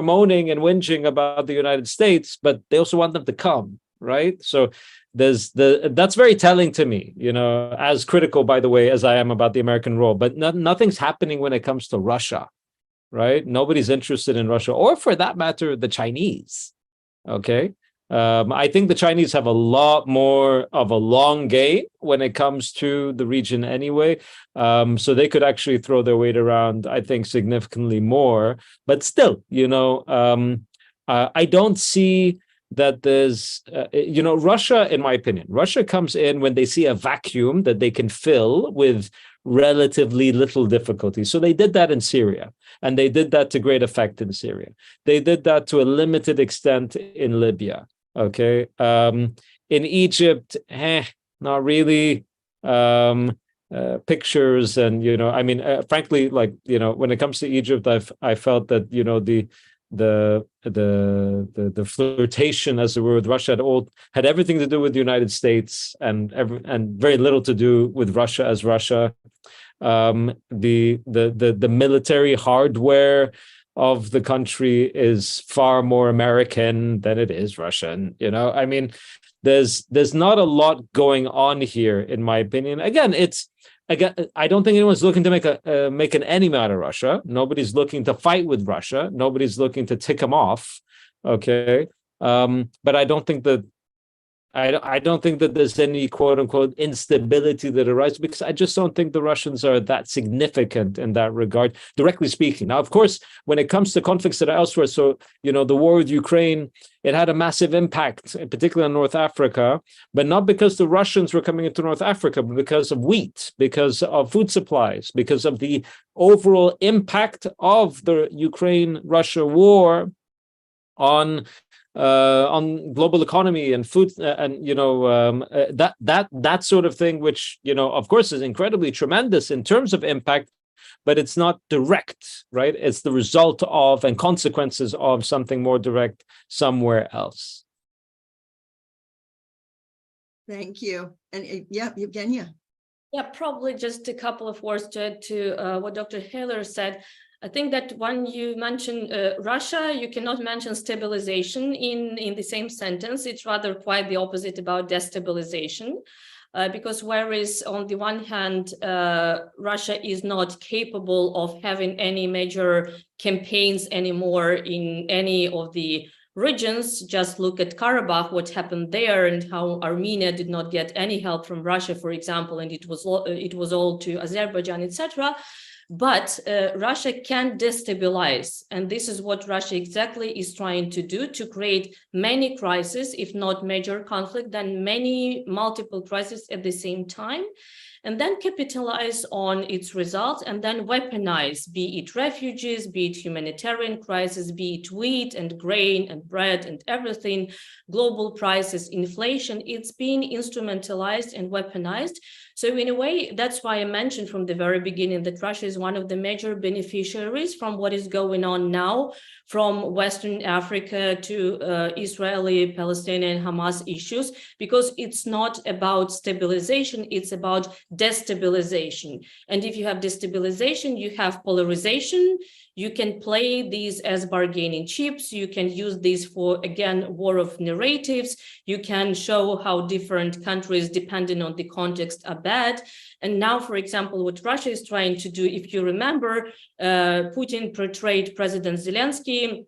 moaning and whinging about the United States, but they also want them to come, right? So that's very telling to me, as critical, by the way, as I am about the American role, but nothing's happening when it comes to Russia, right? Nobody's interested in Russia, or for that matter, the Chinese. Okay. I think the Chinese have a lot more of a long game when it comes to the region anyway. So they could actually throw their weight around, I think, significantly more. But still, I don't see that there's, Russia, in my opinion, Russia comes in when they see a vacuum that they can fill with relatively little difficulty. So they did that in Syria, and they did that to great effect in Syria. They did that to a limited extent in Libya. Okay. In Egypt, not really. Pictures and, frankly, like, when it comes to Egypt, I felt that, the flirtation, as it were, with Russia had everything to do with the United States and very little to do with Russia as Russia. The military hardware of the country is far more American than it is Russian. There's not a lot going on here, in my opinion. Again, I don't think anyone's looking to make an enemy out of Russia. Nobody's looking to fight with Russia. Nobody's looking to tick them off. Okay. But I don't think that I don't think that there's any quote unquote instability that arises, because I just don't think the Russians are that significant in that regard, directly speaking. Now, of course, when it comes to conflicts that are elsewhere, so, the war with Ukraine, it had a massive impact, particularly on North Africa, but not because the Russians were coming into North Africa, but because of wheat, because of food supplies, because of the overall impact of the Ukraine-Russia war on global economy and food, and that sort of thing, which of course is incredibly tremendous in terms of impact, but it's not direct, right? It's the result of and consequences of something more direct somewhere else. Thank you. And yeah, Evgenia. Yeah, probably just a couple of words to add to what Dr. Haler said. I think that when you mention Russia, you cannot mention stabilization in the same sentence. It's rather quite the opposite about destabilization. Because whereas on the one hand, Russia is not capable of having any major campaigns anymore in any of the regions. Just look at Karabakh, what happened there, and how Armenia did not get any help from Russia, for example, and it was all to Azerbaijan, etc. But Russia can destabilize, and this is what Russia exactly is trying to do, to create many crises, if not major conflict, then multiple crises at the same time, and then capitalize on its results, and then weaponize, be it refugees, be it humanitarian crisis, be it wheat and grain and bread and everything, global prices, inflation. It's being instrumentalized and weaponized. So in a way, that's why I mentioned from the very beginning that Russia is one of the major beneficiaries from what is going on now, from Western Africa to Israeli, Palestinian, Hamas issues, because it's not about stabilization, it's about destabilization. And if you have destabilization, you have polarization. You can play these as bargaining chips. You can use these for, again, war of narratives. You can show how different countries, depending on the context, are bad. And now, for example, what Russia is trying to do, if you remember, Putin portrayed President Zelensky,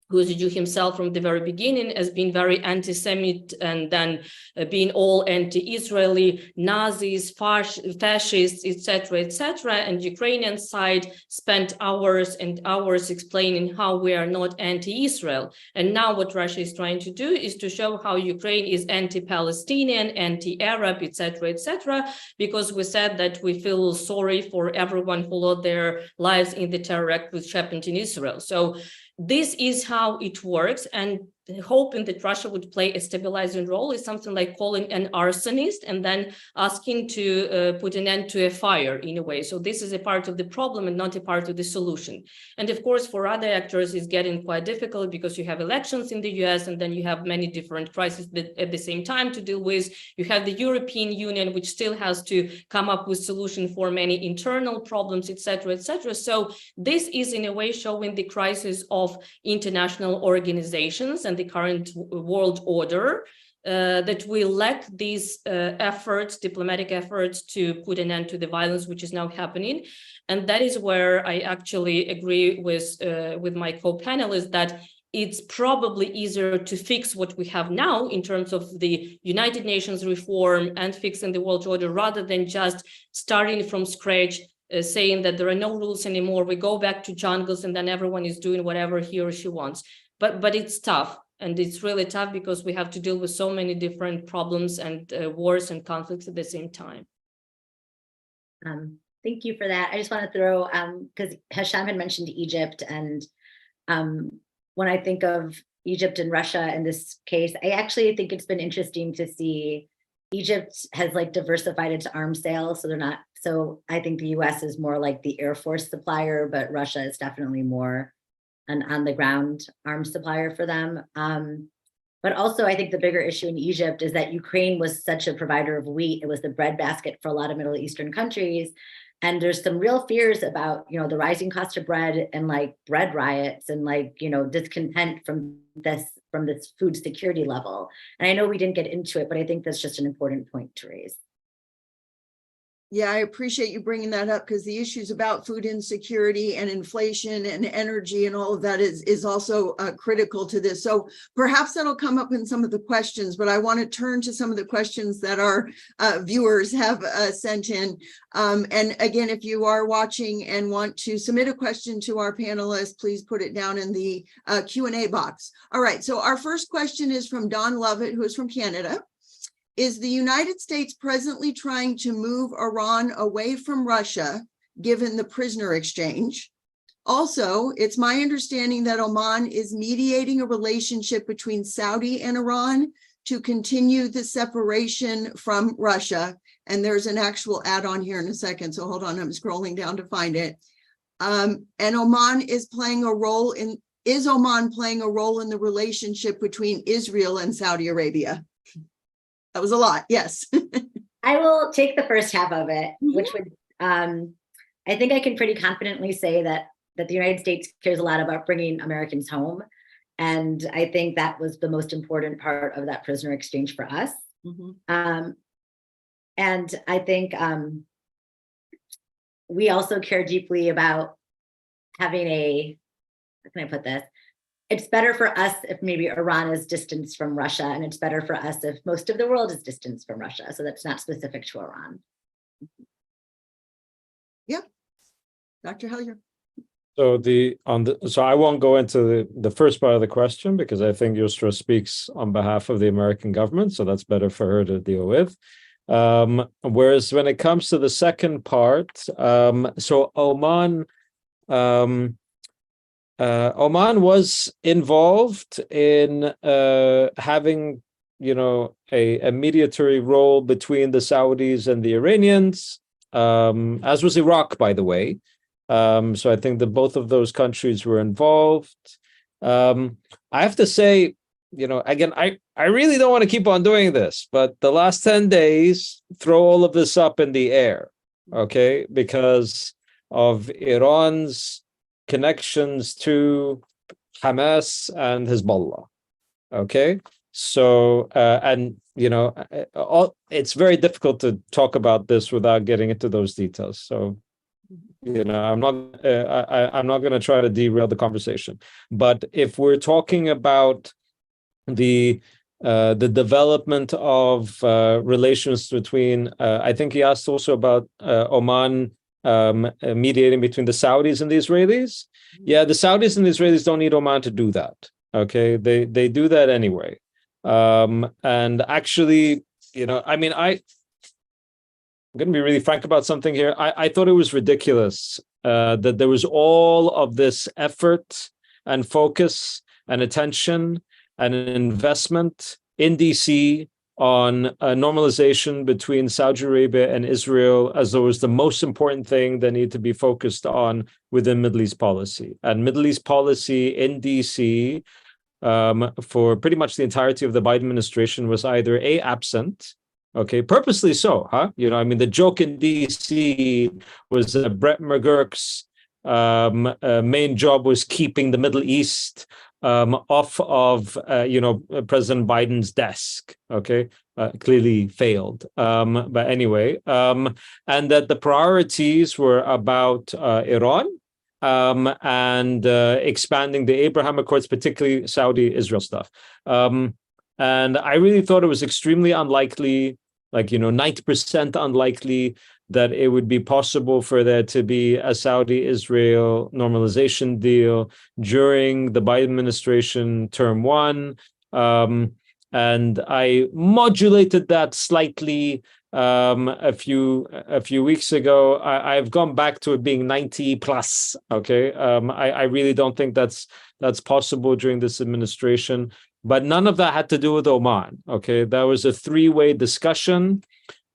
who is a Jew himself from the very beginning, as being very anti-Semite, and then being all anti-Israeli, Nazis, fascists, etc., etc. And Ukrainian side spent hours and hours explaining how we are not anti-Israel. And now what Russia is trying to do is to show how Ukraine is anti-Palestinian, anti-Arab, etc., etc., because we said that we feel sorry for everyone who lost their lives in the terror act which happened in Israel. So this is how it works, and hoping that Russia would play a stabilizing role is something like calling an arsonist and then asking to put an end to a fire in a way. So this is a part of the problem and not a part of the solution. And of course, for other actors, it's getting quite difficult because you have elections in the US, and then you have many different crises at the same time to deal with. You have the European Union, which still has to come up with solution for many internal problems, etc., etc. So this is in a way showing the crisis of international organizations and the current world order, that we lack these diplomatic efforts to put an end to the violence which is now happening. And that is where I actually agree with my co-panelists that it's probably easier to fix what we have now in terms of the United Nations reform and fixing the world order, rather than just starting from scratch, saying that there are no rules anymore, we go back to jungles, and then everyone is doing whatever he or she wants. But it's tough, and it's really tough because we have to deal with so many different problems and wars and conflicts at the same time. Thank you for that. I just want to throw, because Hasham had mentioned Egypt, and when I think of Egypt and Russia in this case, I actually think it's been interesting to see Egypt has like diversified its arms sales, so they're not. So I think the US is more like the Air Force supplier, but Russia is definitely more an on-the-ground arms supplier for them. But also, I think the bigger issue in Egypt is that Ukraine was such a provider of wheat. It was the breadbasket for a lot of Middle Eastern countries. And there's some real fears about, the rising cost of bread and like bread riots and like, discontent from this food security level. And I know we didn't get into it, but I think that's just an important point to raise. Yeah, I appreciate you bringing that up because the issues about food insecurity and inflation and energy and all of that is also critical to this. So perhaps that'll come up in some of the questions, but I want to turn to some of the questions that our viewers have sent in. And again, if you are watching and want to submit a question to our panelists, please put it down in the Q&A box. All right, so our first question is from Don Lovett, who is from Canada. Is the United States presently trying to move Iran away from Russia, given the prisoner exchange? Also, it's my understanding that Oman is mediating a relationship between Saudi and Iran to continue the separation from Russia. And there's an actual add-on here in a second, so hold on, I'm scrolling down to find it. And Oman is playing a role in, is Oman playing a role in the relationship between Israel and Saudi Arabia? That was a lot, yes. I will take the first half of it, which would, I think I can pretty confidently say that the United States cares a lot about bringing Americans home. And I think that was the most important part of that prisoner exchange for us. And I think we also care deeply about having a, how can I put this? It's better for us if maybe Iran is distanced from Russia, and it's better for us if most of the world is distanced from Russia. So that's not specific to Iran. Yeah, Dr. Hellier. So I won't go into the first part of the question because I think Yusra speaks on behalf of the American government, so that's better for her to deal with. Whereas when it comes to the second part, so Oman was involved in having, a mediatory role between the Saudis and the Iranians, as was Iraq, by the way. So I think that both of those countries were involved. I have to say, again, I really don't want to keep on doing this, but the last 10 days, throw all of this up in the air, okay? Because of Iran's connections to Hamas and Hezbollah. Okay, so it's very difficult to talk about this without getting into those details. So, I'm not going to try to derail the conversation. But if we're talking about the development of relations between, I think he asked also about Oman. Mediating between the Saudis and the Israelis. Yeah, the Saudis and the Israelis don't need Oman to do that. Okay, they do that anyway. And actually, I'm going to be really frank about something here. I thought it was ridiculous that there was all of this effort and focus and attention and investment in DC on a normalization between Saudi Arabia and Israel as though it was the most important thing that needed to be focused on within Middle East policy. And Middle East policy in DC for pretty much the entirety of the Biden administration was either A, absent, okay, purposely so, huh? The joke in DC was Brett McGurk's main job was keeping the Middle East off of President Biden's desk. Okay, clearly failed. But anyway, and that the priorities were about Iran and expanding the Abraham Accords, particularly Saudi-Israel stuff. And I really thought it was extremely unlikely, 90% unlikely, that it would be possible for there to be a Saudi-Israel normalization deal during the Biden administration term one. And I modulated that slightly a few weeks ago. I've gone back to it being 90 plus. Okay, I really don't think that's possible during this administration. But none of that had to do with Oman. Okay, that was a three-way discussion.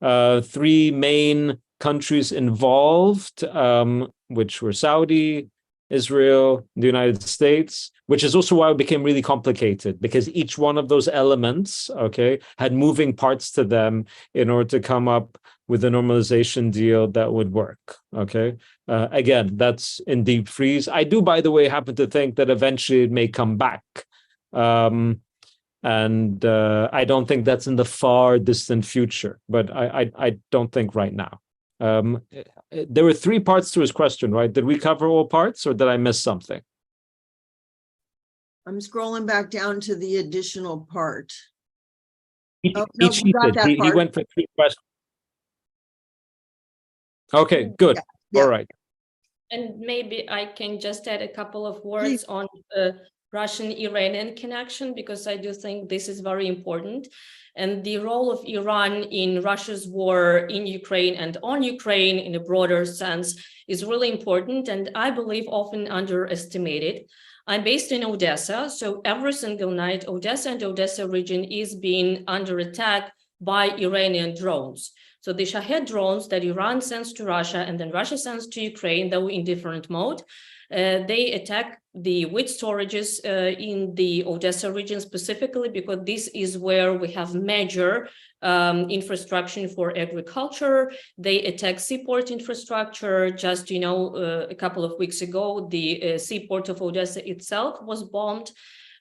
Three main countries involved, which were Saudi, Israel, the United States, which is also why it became really complicated because each one of those elements, okay, had moving parts to them in order to come up with a normalization deal that would work. Okay, again, that's in deep freeze. I do, by the way, happen to think that eventually it may come back. And I don't think that's in the far distant future, but I don't think right now. There were three parts to his question, right? Did we cover all parts, or did I miss something? I'm scrolling back down to the additional part. He Oh, no, we got cheated. that He part. went for three questions. Okay, good. Yeah. All right. And maybe I can just add a couple of words Please. on Russian-Iranian connection, because I do think this is very important. And the role of Iran in Russia's war in Ukraine and on Ukraine in a broader sense is really important, and I believe often underestimated. I'm based in Odessa, so every single night, Odessa and Odessa region is being under attack by Iranian drones. So the Shahed drones that Iran sends to Russia and then Russia sends to Ukraine, though in different mode, they attack the wheat storages in the Odessa region specifically, because this is where we have major infrastructure for agriculture. They attack seaport infrastructure. Just, a couple of weeks ago, the seaport of Odessa itself was bombed.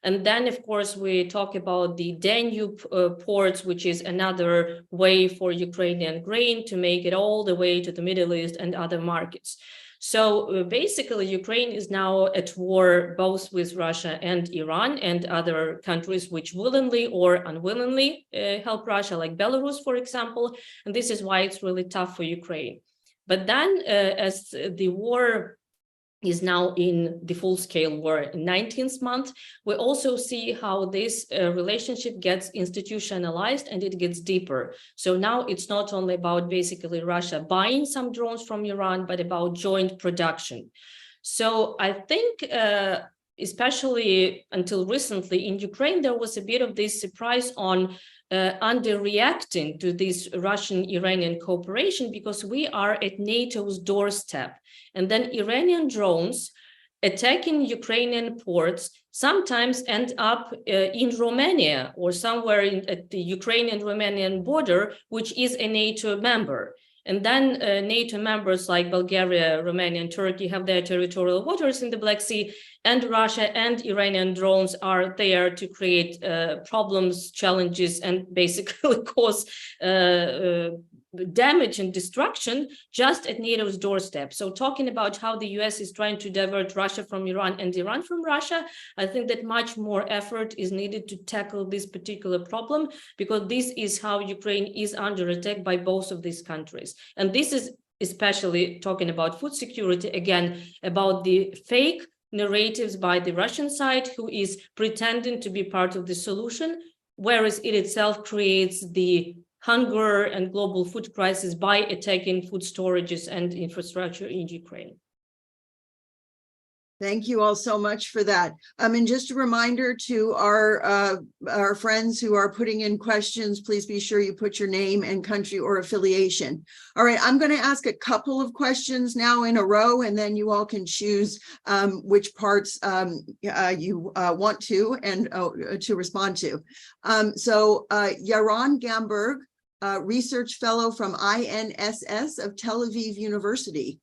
And then, of course, we talk about the Danube ports, which is another way for Ukrainian grain to make it all the way to the Middle East and other markets. So basically, Ukraine is now at war both with Russia and Iran and other countries which willingly or unwillingly help Russia, like Belarus, for example. And this is why it's really tough for Ukraine. But then as the war is now in the full-scale war in 19th month, we also see how this relationship gets institutionalized and it gets deeper. So now it's not only about basically Russia buying some drones from Iran, but about joint production. So I think, especially until recently in Ukraine, there was a bit of this surprise on underreacting to this Russian-Iranian cooperation, because we are at NATO's doorstep. And then Iranian drones attacking Ukrainian ports sometimes end up in Romania or somewhere at the Ukrainian-Romanian border, which is a NATO member. And then NATO members like Bulgaria, Romania, and Turkey have their territorial waters in the Black Sea, and Russia and Iranian drones are there to create problems, challenges, and basically cause damage and destruction just at NATO's doorstep. So talking about how the US is trying to divert Russia from Iran and Iran from Russia, I think that much more effort is needed to tackle this particular problem, because this is how Ukraine is under attack by both of these countries. And this is especially talking about food security, again, about the fake narratives by the Russian side, who is pretending to be part of the solution, whereas it itself creates the hunger and global food crisis by attacking food storages and infrastructure in Ukraine. Thank you all so much for that. And just a reminder to our friends who are putting in questions, please be sure you put your name and country or affiliation. All right, I'm going to ask a couple of questions now in a row, and then you all can choose which parts you want to and to respond to. So Yaron Gamberg, research fellow from INSS of Tel Aviv University.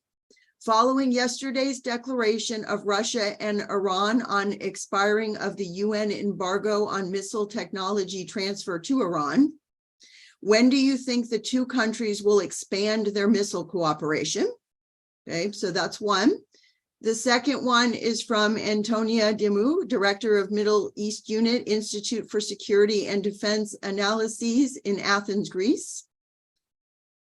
Following yesterday's declaration of Russia and Iran on expiring of the UN embargo on missile technology transfer to Iran, when do you think the two countries will expand their missile cooperation? Okay, so that's one. The second one is from Antonia Demu, Director of Middle East Unit, Institute for Security and Defense Analyses in Athens, Greece.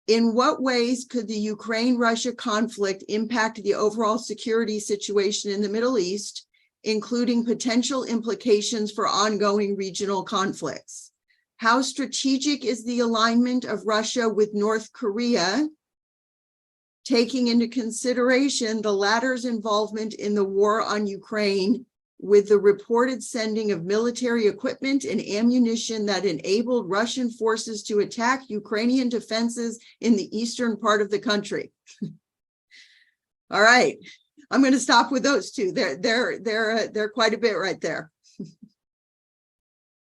In what ways could the Ukraine-Russia conflict impact the overall security situation in the Middle East, including potential implications for ongoing regional conflicts? How strategic is the alignment of Russia with North Korea, taking into consideration the latter's involvement in the war on Ukraine, with the reported sending of military equipment and ammunition that enabled Russian forces to attack Ukrainian defenses in the eastern part of the country? All right, I'm going to stop with those two. They're quite a bit right there.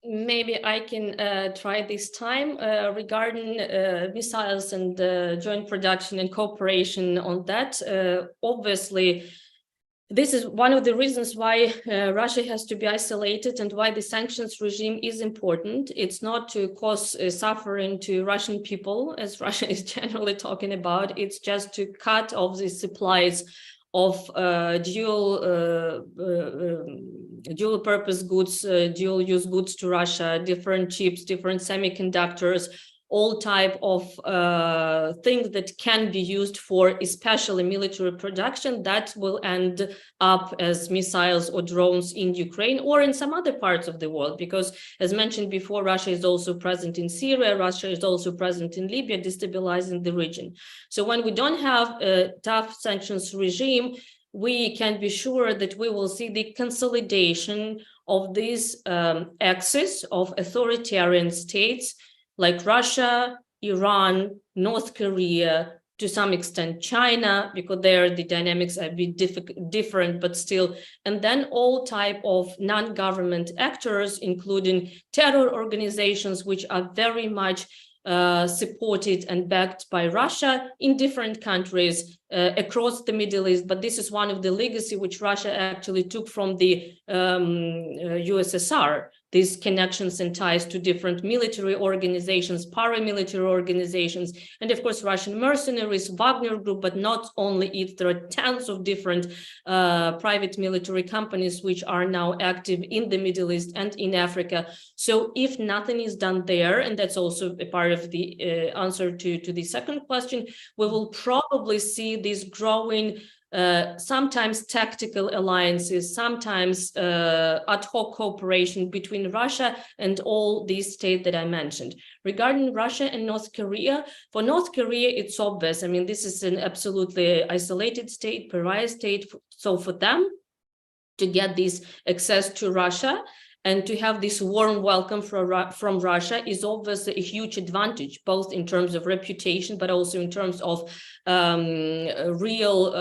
Maybe I can try this time regarding missiles and joint production and cooperation on that. Obviously, this is one of the reasons why Russia has to be isolated and why the sanctions regime is important. It's not to cause suffering to Russian people, as Russia is generally talking about. It's just to cut off the supplies of dual purpose goods, dual use goods to Russia, different chips, different semiconductors, all type of things that can be used for especially military production that will end up as missiles or drones in Ukraine or in some other parts of the world. Because as mentioned before, Russia is also present in Syria, Russia is also present in Libya, destabilizing the region. So when we don't have a tough sanctions regime, we can be sure that we will see the consolidation of this axis of authoritarian states like Russia, Iran, North Korea, to some extent China, because there the dynamics are a bit different, but still, and then all type of non-government actors, including terror organizations, which are very much supported and backed by Russia in different countries across the Middle East. But this is one of the legacy which Russia actually took from the USSR, these connections and ties to different military organizations, paramilitary organizations, and of course, Russian mercenaries, Wagner Group, but not only it, there are tons of different private military companies which are now active in the Middle East and in Africa. So if nothing is done there, and that's also a part of the answer to the second question, we will probably see this growing sometimes tactical alliances, sometimes ad hoc cooperation between Russia and all these states that I mentioned. Regarding Russia and North Korea, for North Korea, it's obvious. I mean, this is an absolutely isolated state, pariah state. So for them to get this access to Russia and to have this warm welcome from Russia is obviously a huge advantage, both in terms of reputation, but also in terms of real,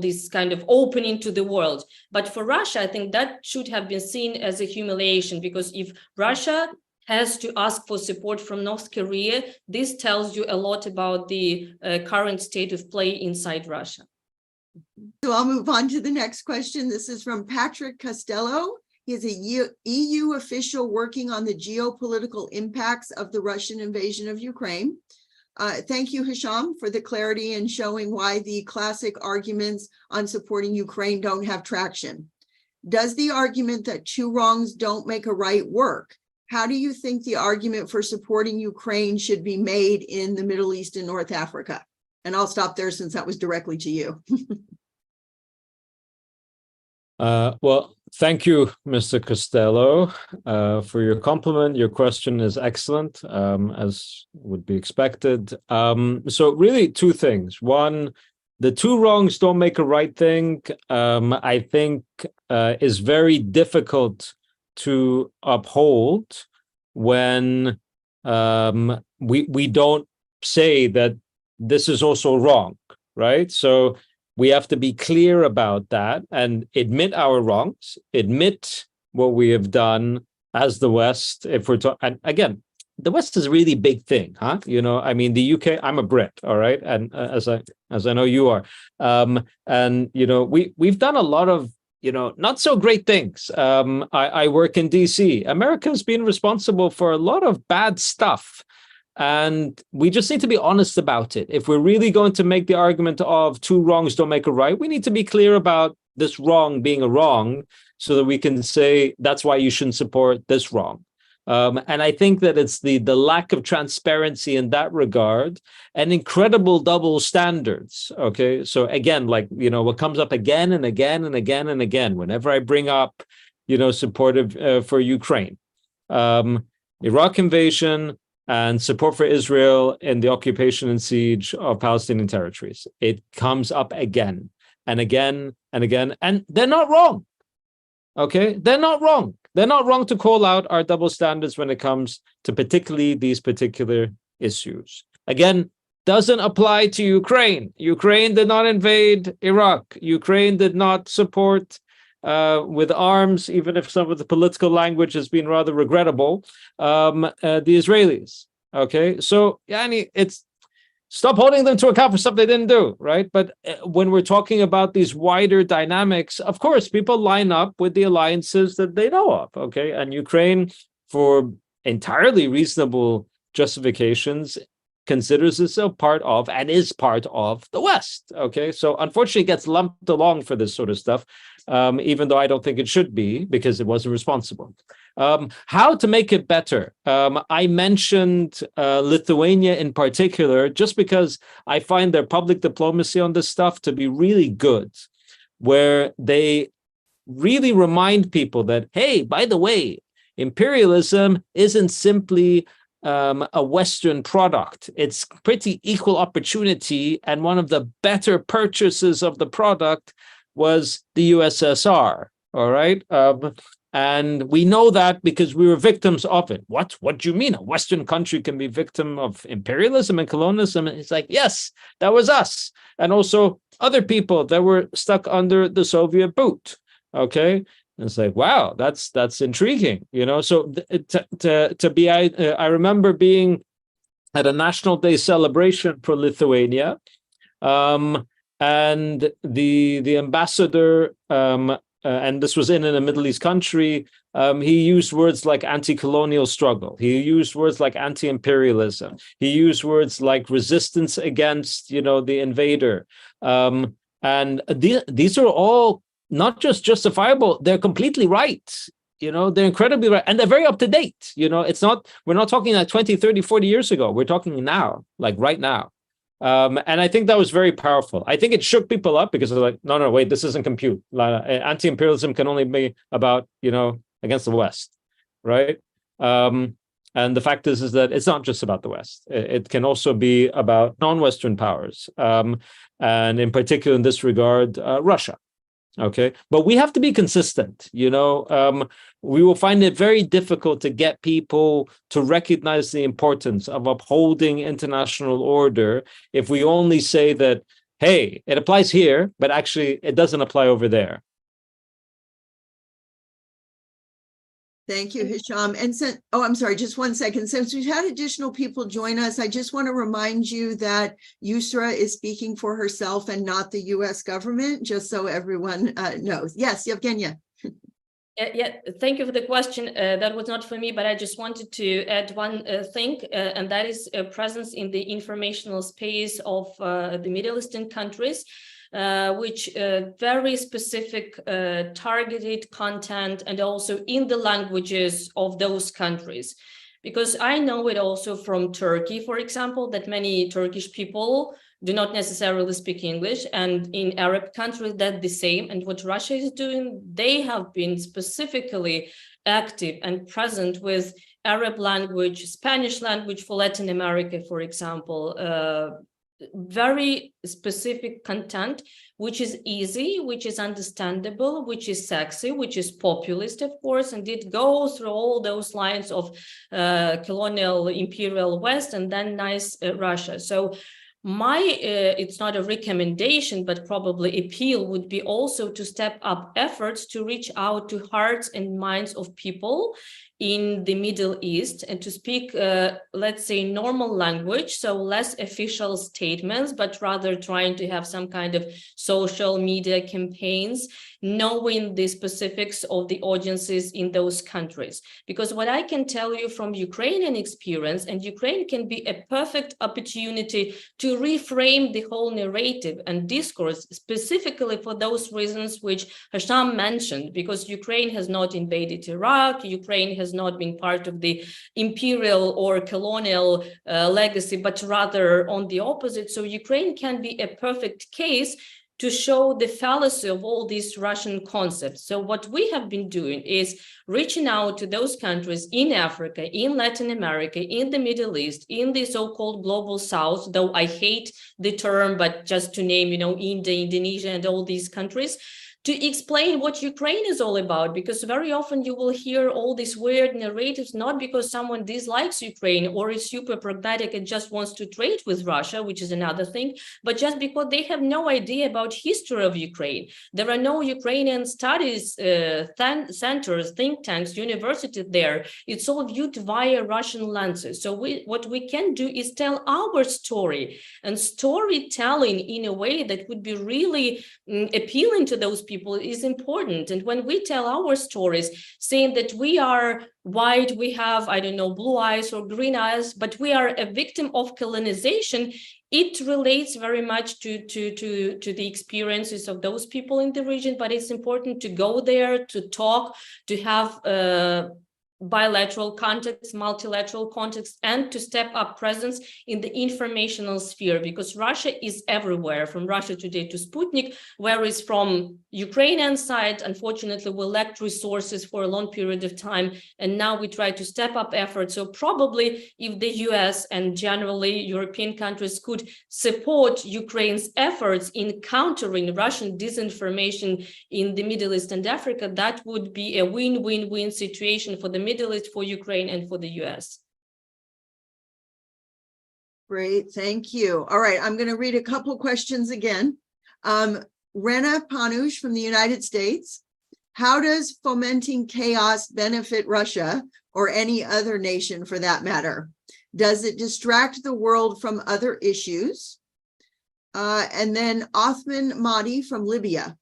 this kind of opening to the world. But for Russia, I think that should have been seen as a humiliation, because if Russia has to ask for support from North Korea, this tells you a lot about the current state of play inside Russia. So I'll move on to the next question. This is from Patrick Costello. He is a EU official working on the geopolitical impacts of the Russian invasion of Ukraine. Thank you, Hisham, for the clarity in showing why the classic arguments on supporting Ukraine don't have traction. Does the argument that two wrongs don't make a right work? How do you think the argument for supporting Ukraine should be made in the Middle East and North Africa? And I'll stop there since that was directly to you. Well, thank you, Mr. Costello, for your compliment. Your question is excellent, as would be expected. So really two things. One, the two wrongs don't make a right thing, I think is very difficult to uphold when we don't say that this is also wrong, right? So we have to be clear about that and admit our wrongs, admit what we have done as the West. If we're talking, and again, the West is a really big thing, huh? I mean, the UK, I'm a Brit, all right? And as I know you are. And, we've done a lot of, not so great things. I work in DC. America's been responsible for a lot of bad stuff. And we just need to be honest about it. If we're really going to make the argument of two wrongs don't make a right, we need to be clear about this wrong being a wrong so that we can say that's why you shouldn't support this wrong. And I think that it's the lack of transparency in that regard and incredible double standards. Okay, so again, what comes up again and again and again and again whenever I bring up, support for Ukraine, Iraq invasion, and support for Israel in the occupation and siege of Palestinian territories. It comes up again and again and again, and they're not wrong. Okay, they're not wrong. They're not wrong to call out our double standards when it comes to particularly these particular issues. Again, doesn't apply to Ukraine. Ukraine did not invade Iraq. Ukraine did not support with arms, even if some of the political language has been rather regrettable, the Israelis. Okay, so stop holding them to account for stuff they didn't do, right? But when we're talking about these wider dynamics, of course, people line up with the alliances that they know of, okay? And Ukraine, for entirely reasonable justifications, considers itself part of and is part of the West, okay? So unfortunately, it gets lumped along for this sort of stuff, even though I don't think it should be, because it wasn't responsible. How to make it better? I mentioned Lithuania in particular, just because I find their public diplomacy on this stuff to be really good, where they really remind people that, hey, by the way, imperialism isn't simply a Western product. It's pretty equal opportunity, and one of the better purchases of the product was the USSR, all right? And we know that because we were victims of it. What do you mean? A Western country can be victim of imperialism and colonialism? And it's like, yes, that was us. And also other people that were stuck under the Soviet boot, okay? And it's like, wow, that's intriguing, you know? So I remember being at a National Day celebration for Lithuania, and the ambassador, and this was in a Middle East country, he used words like anti-colonial struggle. He used words like anti-imperialism. He used words like resistance against, the invader. And these are all not just justifiable, they're completely right. They're incredibly right. And they're very up to date. We're not talking like 20, 30, 40 years ago. We're talking now, like right now. And I think that was very powerful. I think it shook people up because they're like, no, wait, this doesn't compute. Anti-imperialism can only be about, against the West, right? And the fact is that it's not just about the West. It can also be about non-Western powers. And in particular, in this regard, Russia. Okay, but we have to be consistent. We will find it very difficult to get people to recognize the importance of upholding international order if we only say that, hey, it applies here, but actually it doesn't apply over there. Thank you, Hisham. And I'm sorry, just 1 second. Since we've had additional people join us, I just want to remind you that Yusra is speaking for herself and not the U.S. government, just so everyone knows. Yes, Yevgenia. Yeah, thank you for the question. That was not for me, but I just wanted to add one thing, and that is a presence in the informational space of the Middle Eastern countries, which very specific targeted content, and also in the languages of those countries. Because I know it also from Turkey, for example, that many Turkish people do not necessarily speak English, and in Arab countries that's the same. And what Russia is doing, they have been specifically active and present with Arab language, Spanish language for Latin America, for example, very specific content, which is easy, which is understandable, which is sexy, which is populist, of course, and it goes through all those lines of colonial imperial West and then nice Russia. So it's not a recommendation, but probably appeal would be also to step up efforts to reach out to hearts and minds of people in the Middle East and to speak, let's say, normal language, so less official statements, but rather trying to have some kind of social media campaigns, knowing the specifics of the audiences in those countries. Because what I can tell you from Ukrainian experience, and Ukraine can be a perfect opportunity to reframe the whole narrative and discourse, specifically for those reasons which Hisham mentioned, because Ukraine has not invaded Iraq, Ukraine has not been part of the imperial or colonial legacy, but rather on the opposite. So Ukraine can be a perfect case to show the fallacy of all these Russian concepts. So what we have been doing is reaching out to those countries in Africa, in Latin America, in the Middle East, in the so-called global South, though I hate the term, but just to name, India, Indonesia, and all these countries, to explain what Ukraine is all about, because very often you will hear all these weird narratives, not because someone dislikes Ukraine or is super pragmatic and just wants to trade with Russia, which is another thing, but just because they have no idea about history of Ukraine. There are no Ukrainian studies centers, think tanks, universities there. It's all viewed via Russian lenses. So what we can do is tell our story, and storytelling in a way that would be really appealing to those people is important. And when we tell our stories, saying that we are white, we have, I don't know, blue eyes or green eyes, but we are a victim of colonization, it relates very much to the experiences of those people in the region. But it's important to go there, to talk, to have bilateral contacts, multilateral contacts, and to step up presence in the informational sphere, because Russia is everywhere, from Russia Today to Sputnik, whereas from Ukrainian side, unfortunately, we lacked resources for a long period of time, and now we try to step up efforts. So probably if the US and generally European countries could support Ukraine's efforts in countering Russian disinformation in the Middle East and Africa, that would be a win-win-win situation for the Middle East, for Ukraine, and for the US. Great, thank you. All right, I'm going to read a couple questions again. Rena Panush from the United States. How does fomenting chaos benefit Russia or any other nation for that matter? Does it distract the world from other issues? And then Othman Mahdi from Libya.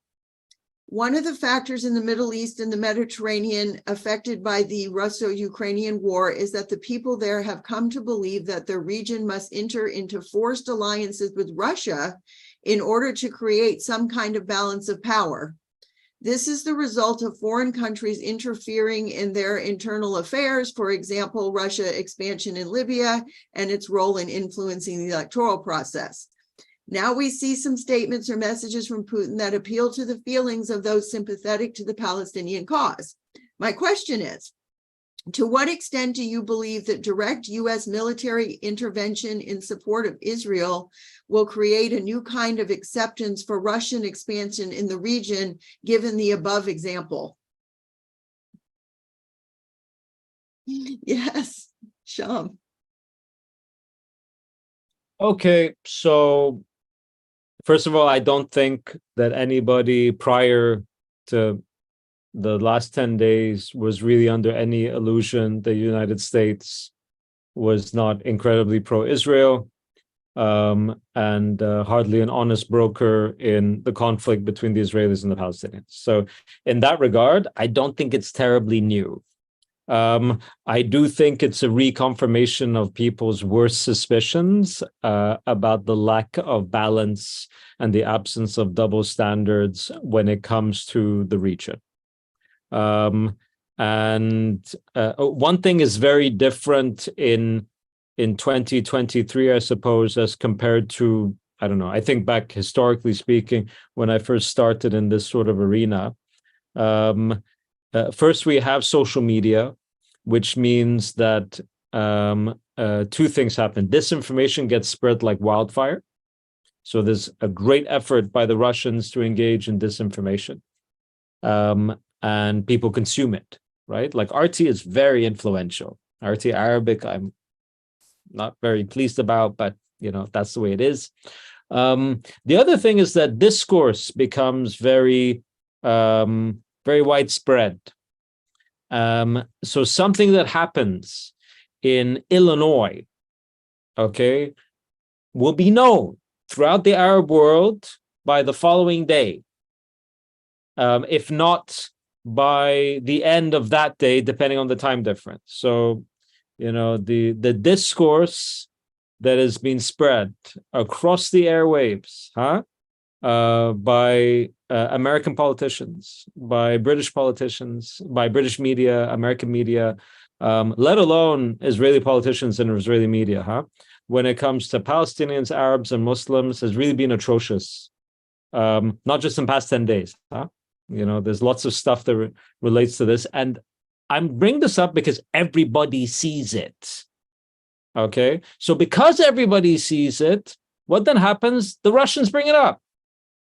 One of the factors in the Middle East and the Mediterranean affected by the Russo-Ukrainian war is that the people there have come to believe that their region must enter into forced alliances with Russia in order to create some kind of balance of power. This is the result of foreign countries interfering in their internal affairs, for example, Russia expansion in Libya and its role in influencing the electoral process. Now we see some statements or messages from Putin that appeal to the feelings of those sympathetic to the Palestinian cause. My question is, to what extent do you believe that direct US military intervention in support of Israel will create a new kind of acceptance for Russian expansion in the region, given the above example? Yes, Sham. Okay, so first of all, I don't think that anybody prior to the last 10 days was really under any illusion the United States was not incredibly pro-Israel and hardly an honest broker in the conflict between the Israelis and the Palestinians. So in that regard, I don't think it's terribly new. I do think it's a reconfirmation of people's worst suspicions about the lack of balance and the absence of double standards when it comes to the region. One thing is very different in 2023, I suppose, as compared to, I don't know, I think back historically speaking, when I first started in this sort of arena. First, we have social media, which means that two things happen. Disinformation gets spread like wildfire. So there's a great effort by the Russians to engage in disinformation. And people consume it, right? Like RT is very influential. RT Arabic, I'm not very pleased about, but you know, that's the way it is. The other thing is that discourse becomes very widespread. So something that happens in Illinois, okay, will be known throughout the Arab world by the following day, if not by the end of that day, depending on the time difference. So, you know, the discourse that has been spread across the airwaves, by American politicians, by British politicians, by British media, American media, let alone Israeli politicians and Israeli media, when it comes to Palestinians, Arabs, and Muslims, has really been atrocious. Not just in the past 10 days. You know, there's lots of stuff that relates to this. And I'm bringing this up because everybody sees it. Okay? So because everybody sees it, what then happens? The Russians bring it up.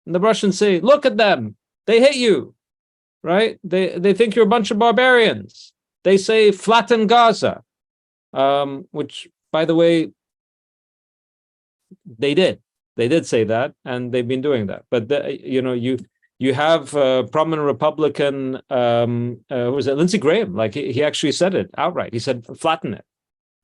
And the Russians say, look at them. They hate you, right? They think you're a bunch of barbarians. They say flatten Gaza, which, by the way, they did say that, and they've been doing that. But you have prominent Republican, who was it, Lindsey Graham? Like he actually said it outright. He said flatten it,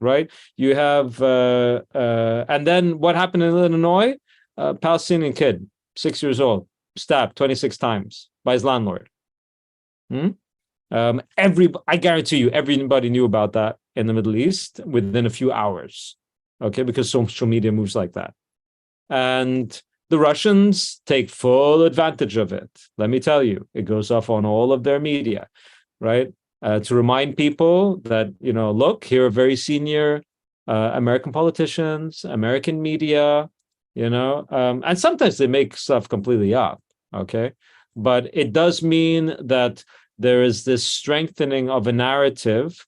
right? You have, and then what happened in Illinois? Palestinian kid, 6 years old, stabbed 26 times by his landlord. I guarantee you, everybody knew about that in the Middle East within a few hours. Okay, because social media moves like that. And the Russians take full advantage of it. Let me tell you, it goes off on all of their media, right? To remind people that, look, here are very senior American politicians, American media, and sometimes they make stuff completely up, okay? But it does mean that there is this strengthening of a narrative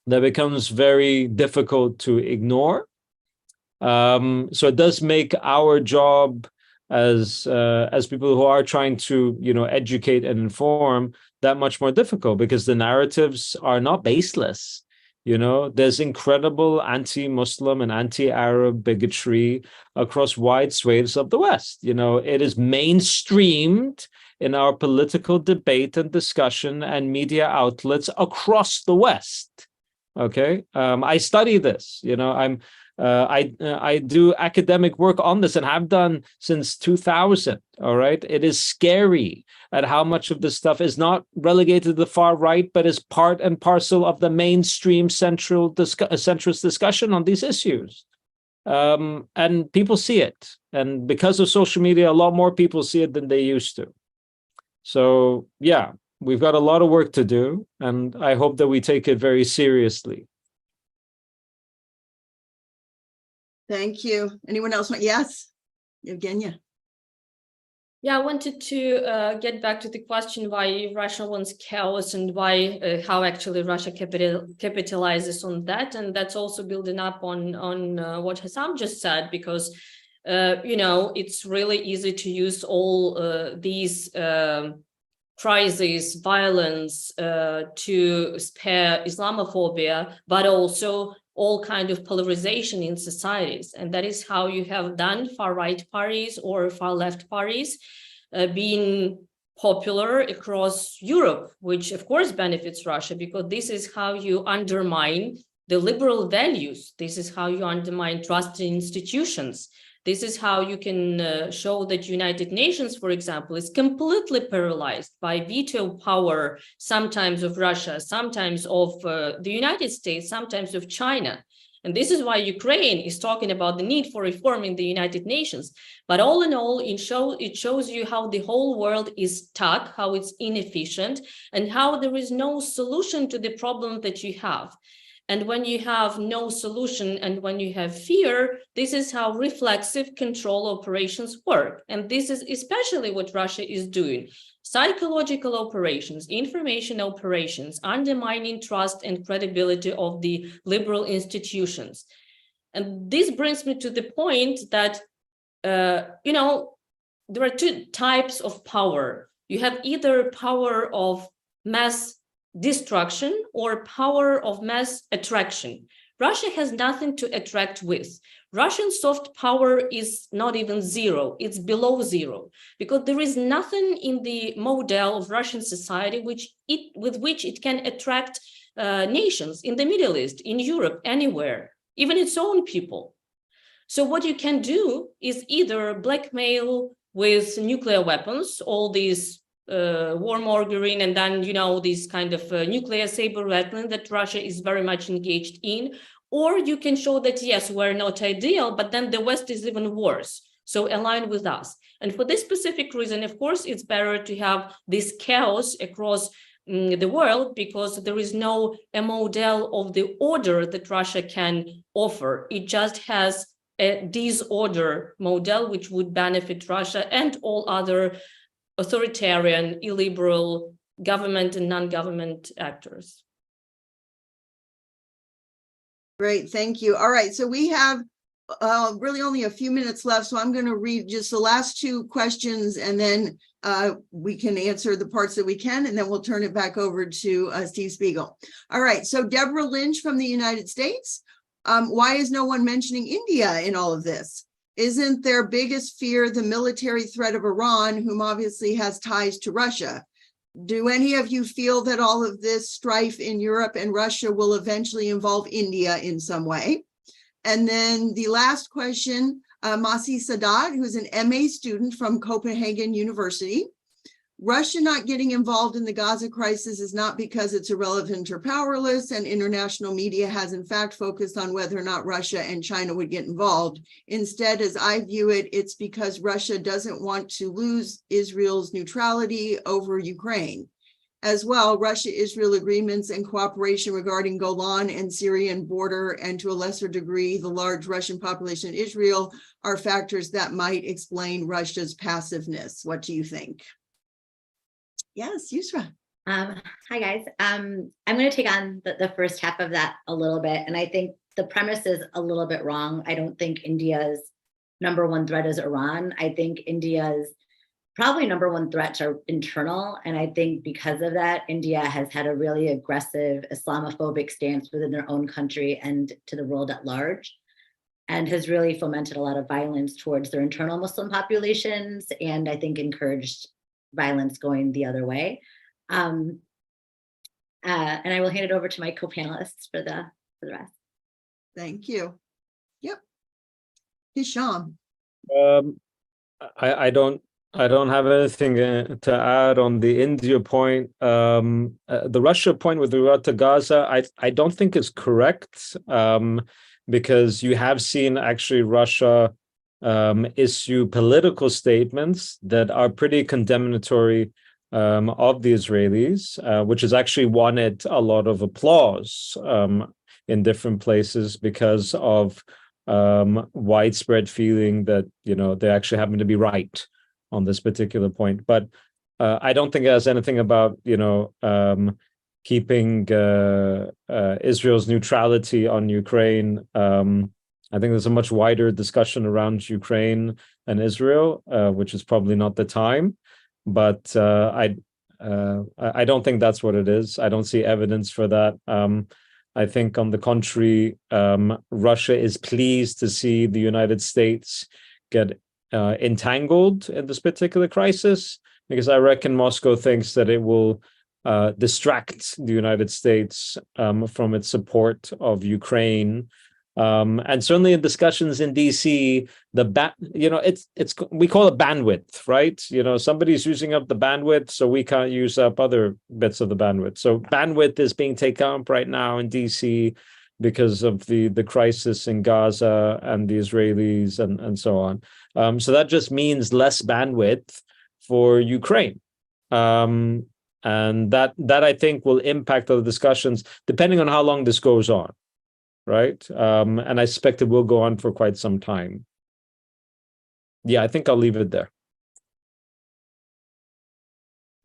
that becomes very difficult to ignore. So it does make our job as people who are trying to, educate and inform that much more difficult, because the narratives are not baseless. There's incredible anti-Muslim and anti-Arab bigotry across wide swathes of the West. It is mainstreamed in our political debate and discussion and media outlets across the West. Okay, I study this. I do academic work on this and have done since 2000. All right, it is scary at how much of this stuff is not relegated to the far right, but is part and parcel of the mainstream centrist discussion on these issues. And people see it, and because of social media, a lot more people see it than they used to. So yeah, we've got a lot of work to do, and I hope that we take it very seriously. Thank you. Anyone else? Yes, Evgenia. Yeah, I wanted to get back to the question why Russia wants chaos and why how actually Russia capitalizes on that, and that's also building up on what Hassam just said, because it's really easy to use all these crises, violence to spare Islamophobia, but also all kind of polarization in societies. And that is how you have done far-right parties or far-left parties being popular across Europe, which of course benefits Russia, because this is how you undermine the liberal values. This is how you undermine trust in institutions. This is how you can show that United Nations, for example, is completely paralyzed by veto power, sometimes of Russia, sometimes of the United States, sometimes of China. And this is why Ukraine is talking about the need for reform in the United Nations. But all in all, it shows you how the whole world is stuck, how it's inefficient, and how there is no solution to the problem that you have. And when you have no solution and when you have fear, this is how reflexive control operations work. And this is especially what Russia is doing. Psychological operations, information operations, undermining trust and credibility of the liberal institutions. And this brings me to the point that, there are two types of power. You have either power of mass destruction or power of mass attraction. Russia has nothing to attract with. Russian soft power is not even zero, it's below zero, because there is nothing in the model of Russian society with which it can attract nations in the Middle East, in Europe, anywhere, even its own people. So what you can do is either blackmail with nuclear weapons, all these warmongering, and then, these kind of nuclear saber rattling that Russia is very much engaged in, or you can show that, yes, we're not ideal, but then the West is even worse. So align with us. And for this specific reason, of course, it's better to have this chaos across the world, because there is no model of the order that Russia can offer. It just has a disorder model, which would benefit Russia and all other authoritarian, illiberal government and non-government actors. Great, thank you. All right, so we have really only a few minutes left, so I'm going to read just the last two questions, and then we can answer the parts that we can, and then we'll turn it back over to Steve Spiegel. All right, so Deborah Lynch from the United States. Why is no one mentioning India in all of this? Isn't their biggest fear the military threat of Iran, whom obviously has ties to Russia? Do any of you feel that all of this strife in Europe and Russia will eventually involve India in some way? And then the last question, Masi Sadat, who's an MA student from Copenhagen University. Russia not getting involved in the Gaza crisis is not because it's irrelevant or powerless, and international media has in fact focused on whether or not Russia and China would get involved. Instead, as I view it, it's because Russia doesn't want to lose Israel's neutrality over Ukraine. As well, Russia-Israel agreements and cooperation regarding Golan and Syrian border, and to a lesser degree, the large Russian population in Israel, are factors that might explain Russia's passiveness. What do you think? Yes, Yusra. Hi, guys. I'm going to take on the first half of that a little bit. And I think the premise is a little bit wrong. I don't think India's number one threat is Iran. I think India's probably number one threats are internal. And I think because of that, India has had a really aggressive Islamophobic stance within their own country and to the world at large, and has really fomented a lot of violence towards their internal Muslim populations, and I think encouraged violence going the other way. And I will hand it over to my co-panelists for the rest. Thank you. Yep. Hisham. I don't have anything to add on the India point. The Russia point with regard to Gaza, I don't think is correct, because you have seen actually Russia issue political statements that are pretty condemnatory of the Israelis, which has actually won it a lot of applause in different places because of widespread feeling that, they actually happen to be right on this particular point. But I don't think it has anything about, keeping Israel's neutrality on Ukraine. I think there's a much wider discussion around Ukraine and Israel, which is probably not the time. But I don't think that's what it is. I don't see evidence for that. I think, on the contrary, Russia is pleased to see the United States get entangled in this particular crisis, because I reckon Moscow thinks that it will distract the United States from its support of Ukraine. And certainly in discussions in DC, we call it bandwidth, right? Somebody's using up the bandwidth, so we can't use up other bits of the bandwidth. So bandwidth is being taken up right now in DC because of the crisis in Gaza and the Israelis and so on. So that just means less bandwidth for Ukraine. And that I think will impact the discussions depending on how long this goes on. Right. And I suspect it will go on for quite some time. Yeah, I think I'll leave it there.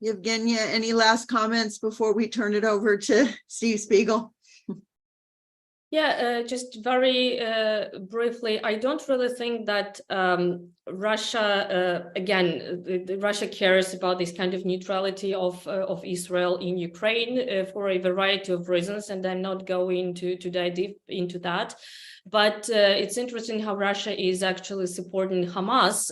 Yevgenia, any last comments before we turn it over to Steve Spiegel? Yeah, just very briefly, I don't really think that Russia, Russia cares about this kind of neutrality of Israel in Ukraine for a variety of reasons, and I'm not going to dive deep into that. But it's interesting how Russia is actually supporting Hamas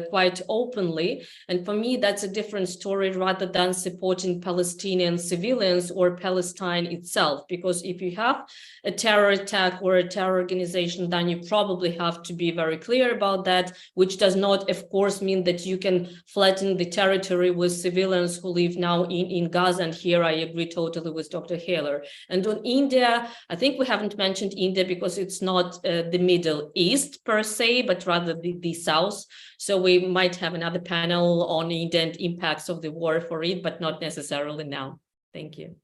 quite openly. And for me, that's a different story rather than supporting Palestinian civilians or Palestine itself. Because if you have a terror attack or a terror organization, then you probably have to be very clear about that, which does not, of course, mean that you can flatten the territory with civilians who live now in Gaza. And here I agree totally with Dr. Haler. And on India, I think we haven't mentioned India because it's not the Middle East per se, but rather the South. So we might have another panel on India and impacts of the war for it, but not necessarily now. Thank you.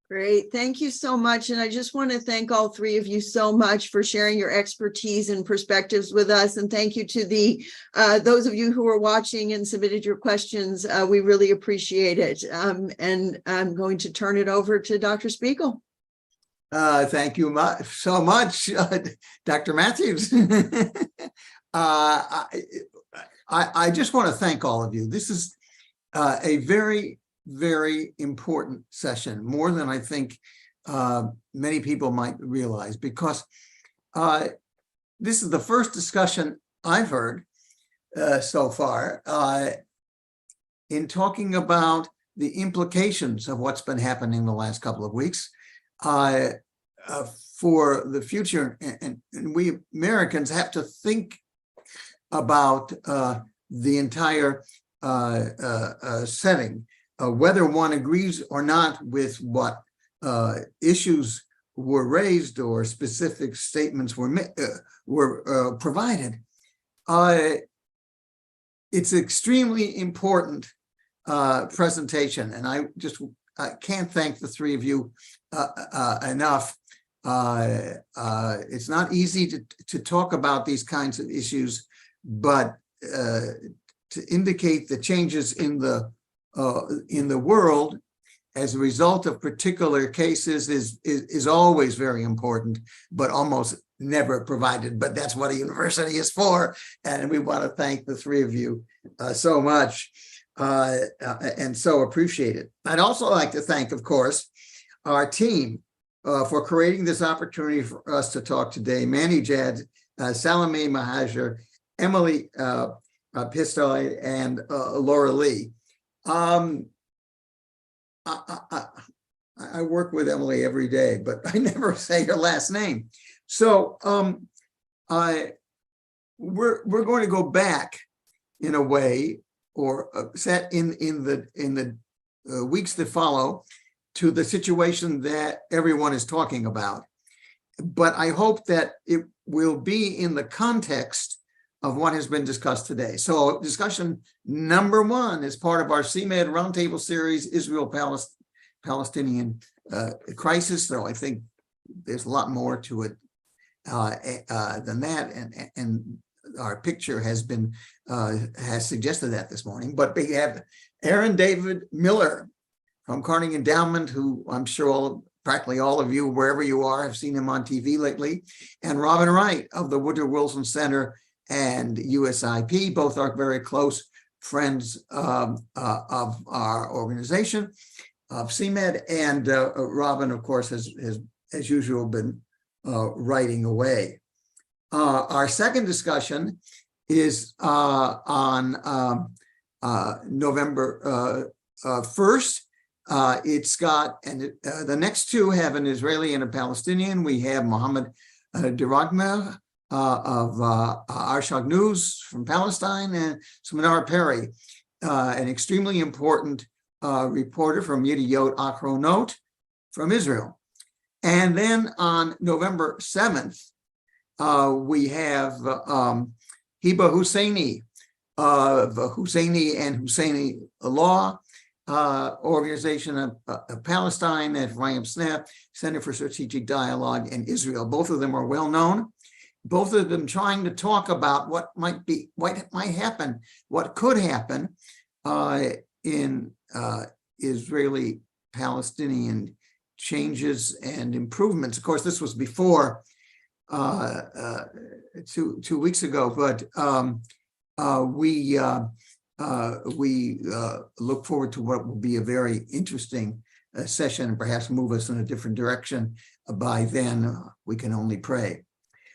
Great. Thank you so much. And I just want to thank all three of you so much for sharing your expertise and perspectives with us. And thank you to those of you who are watching and submitted your questions. We really appreciate it. And I'm going to turn it over to Dr. Spiegel. Thank you so much, Dr. Matthews. I just want to thank all of you. This is a very, very important session, more than I think many people might realize, because this is the first discussion I've heard so far in talking about the implications of what's been happening the last couple of weeks for the future. And we Americans have to think about the entire setting, whether one agrees or not with what issues were raised or specific statements were provided. It's extremely important presentation, and I can't thank the three of you enough. It's not easy to talk about these kinds of issues, but to indicate the changes in the world as a result of particular cases is always very important, but almost never provided. But that's what a university is for, and we want to thank the three of you so much, and so appreciate it. I'd also like to thank, of course, our team for creating this opportunity for us to talk today. Manny Jad, Salome Mahajer, Emily Pistolet, and Laura Lee. I work with Emily every day, but I never say her last name. So we're going to go back in a way, or set in the weeks that follow, to the situation that everyone is talking about. But I hope that it will be in the context of what has been discussed today. So discussion number one is part of our CMED Roundtable series, Israel-Palestinian crisis. So I think there's a lot more to it than that. And our picture has suggested that this morning. But we have Aaron David Miller from Carnegie Endowment, who I'm sure practically all of you, wherever you are, have seen him on TV lately, and Robin Wright of the Woodrow Wilson Center and USIP. Both are very close friends of our organization, of CMED, and Robin, of course, has as usual been writing away. Our second discussion is on November 1st. It's got, and the next two have an Israeli and a Palestinian. We have Mohammed Diragmer of Arshak News from Palestine, and Saminar Perry, an extremely important reporter from Yediot Achronot from Israel. And then on November 7th, we have Hiba Husseini of Husseini and Husseini Law Organization of Palestine, and Ephraim Snap, Center for Strategic Dialogue in Israel. Both of them are well known. Both of them trying to talk about what might happen, what could happen in Israeli-Palestinian changes and improvements. Of course, this was before 2 weeks ago, but we look forward to what will be a very interesting session, and perhaps move us in a different direction. By then, we can only pray.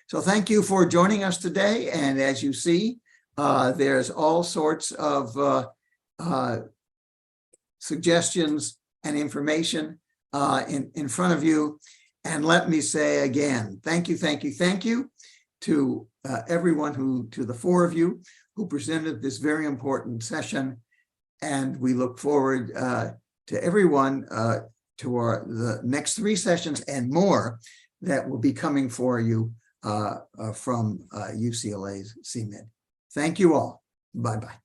So thank you for joining us today. And as you see, there's all sorts of suggestions and information in front of you. And let me say again, thank you to everyone to the four of you who presented this very important session. And we look forward to everyone to the next three sessions and more that will be coming for you from UCLA's CMED. Thank you all. Bye-bye.